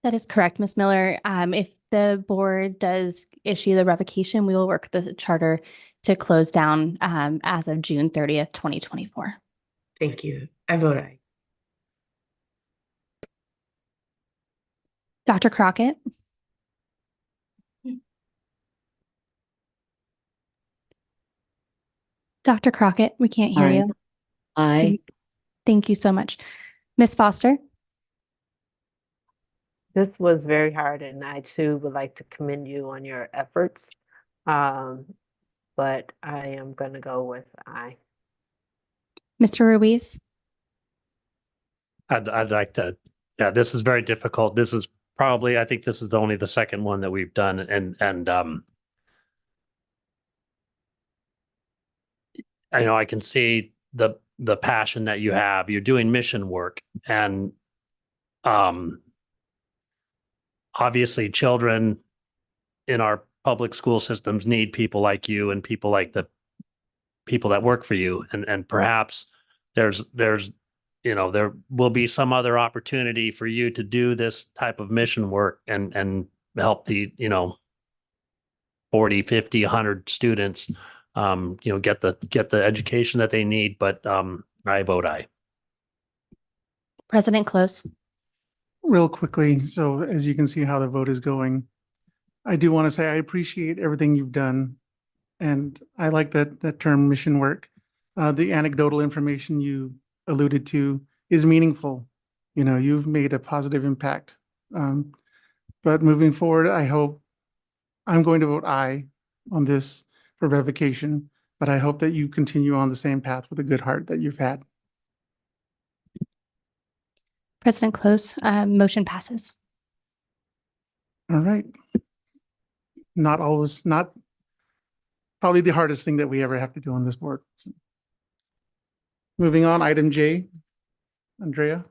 That is correct, Ms. Miller. If the board does issue the revocation, we will work the charter to close down as of June 30th, 2024. Thank you. I vote aye. Dr. Crockett. Dr. Crockett, we can't hear you. Aye. Thank you so much. Ms. Foster. This was very hard, and I too would like to commend you on your efforts. But but I am going to go with aye. Mr. Ruiz? I'd like to, yeah, this is very difficult. This is probably, I think this is only the second one that we've done, and I know I can see the passion that you have. You're doing mission work, and obviously children in our public school systems need people like you and people like the people that work for you, and perhaps there's there will be some other opportunity for you to do this type of mission work and help the 40, 50, 100 students get the education that they need. But I vote aye. President Close? Real quickly, so as you can see how the vote is going, I do want to say I appreciate everything you've done. And I like that term mission work. The anecdotal information you alluded to is meaningful. You've made a positive impact. But moving forward, I'm going to vote aye on this for revocation, but I hope that you continue on the same path with a good heart that you've had. President Close, motion passes. All right. Not probably the hardest thing that we ever have to do on this board. Moving on, item J, Andrea.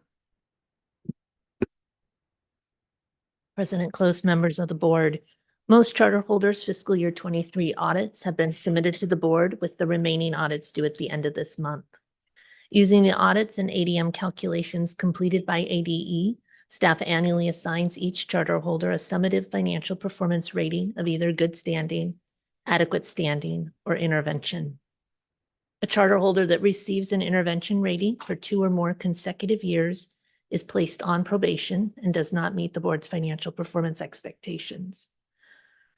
President Close, members of the board, most charter holders' fiscal year 23 audits have been submitted to the board, with the remaining audits due at the end of this month. Using the audits and ADM calculations completed by ADE, staff annually assigns each charter holder a summative financial performance rating of either good standing, adequate standing, or intervention. A charter holder that receives an intervention rating for 2 or more consecutive years is placed on probation and does not meet the board's financial performance expectations.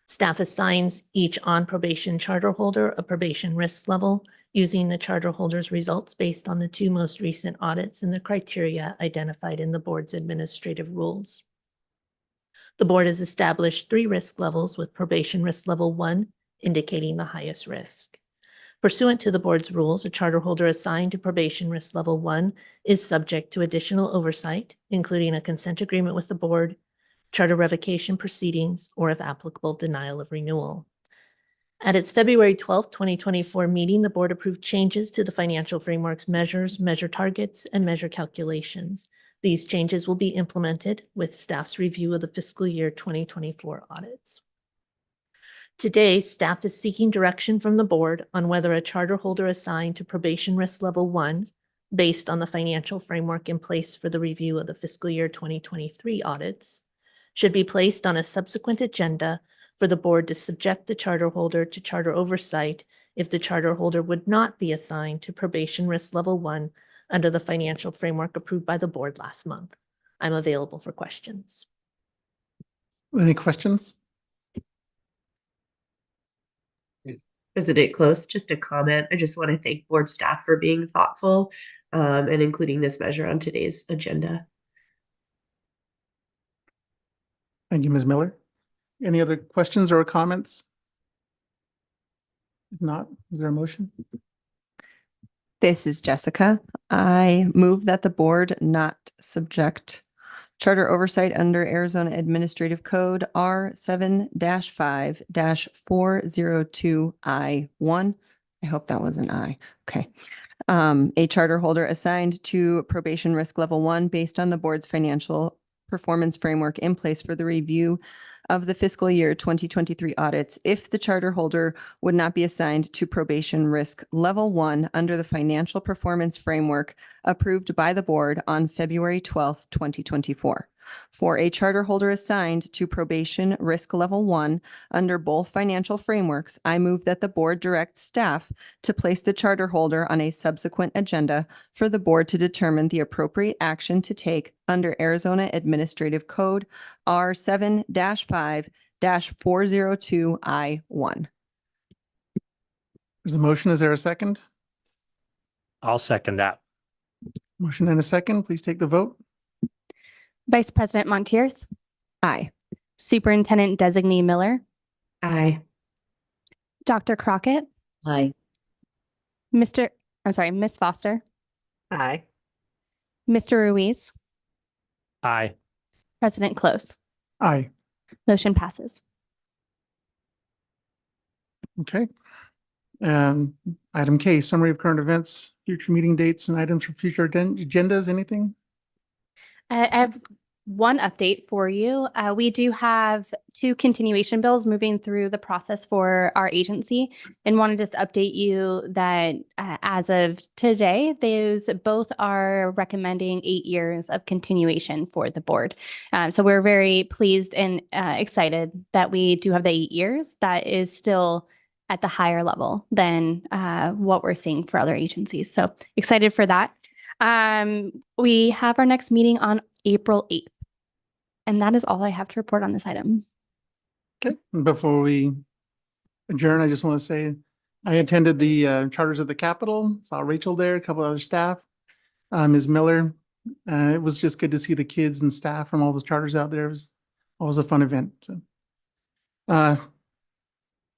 Staff assigns each on probation charter holder a probation risk level using the charter holder's results based on the 2 most recent audits and the criteria identified in the board's administrative rules. The board has established 3 risk levels, with probation risk level 1 indicating the highest risk. Pursuant to the board's rules, a charter holder assigned to probation risk level 1 is subject to additional oversight, including a consent agreement with the board, charter revocation proceedings, or if applicable, denial of renewal. At its February 12, 2024 meeting, the board approved changes to the financial framework's measures, measure targets, and measure calculations. These changes will be implemented with staff's review of the fiscal year 2024 audits. Today, staff is seeking direction from the board on whether a charter holder assigned to probation risk level 1, based on the financial framework in place for the review of the fiscal year 2023 audits, should be placed on a subsequent agenda for the board to subject the charter holder to charter oversight if the charter holder would not be assigned to probation risk level 1 under the financial framework approved by the board last month. I'm available for questions. Any questions? President Close, just a comment. I just want to thank board staff for being thoughtful and including this measure on today's agenda. Thank you, Ms. Miller. Any other questions or comments? If not, is there a motion? This is Jessica. I move that the board not subject charter oversight under Arizona Administrative Code R7-5-402I1. I hope that was an I. Okay. A charter holder assigned to probation risk level 1 based on the board's financial performance framework in place for the review of the fiscal year 2023 audits if the charter holder would not be assigned to probation risk level 1 under the financial performance framework approved by the board on February 12th, 2024. For a charter holder assigned to probation risk level 1 under both financial frameworks, I move that the board direct staff to place the charter holder on a subsequent agenda for the board to determine the appropriate action to take under Arizona Administrative Code R7-5-402I1. There's a motion. Is there a second? I'll second that. Motion and a second. Please take the vote. Vice President Monteith? Aye. Superintendent Designee Miller? Aye. Dr. Crockett? Aye. Miss Foster, Aye. Mr. Ruiz, Aye. President Close. Aye. Motion passes. Okay. Item K, summary of current events, future meeting dates and items for future agendas, anything? I have one update for you. We do have 2 continuation bills moving through the process for our agency, and want to just update you that as of today, those both are recommending 8 years of continuation for the board. So we're very pleased and excited that we do have the 8 years. That is still at the higher level than what we're seeing for other agencies. So excited for that. We have our next meeting on April 8th. And that is all I have to report on this item. Okay. Before we adjourn, I just want to say I attended the Charters at the Capitol, saw Rachel there, a couple other staff, Ms. Miller. It was just good to see the kids and staff from all the charters out there. It was always a fun event. So,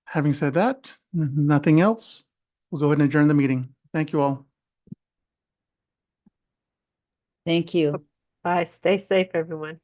having said that, nothing else. We'll go ahead and adjourn the meeting. Thank you all. Thank you. Bye. Stay safe, everyone.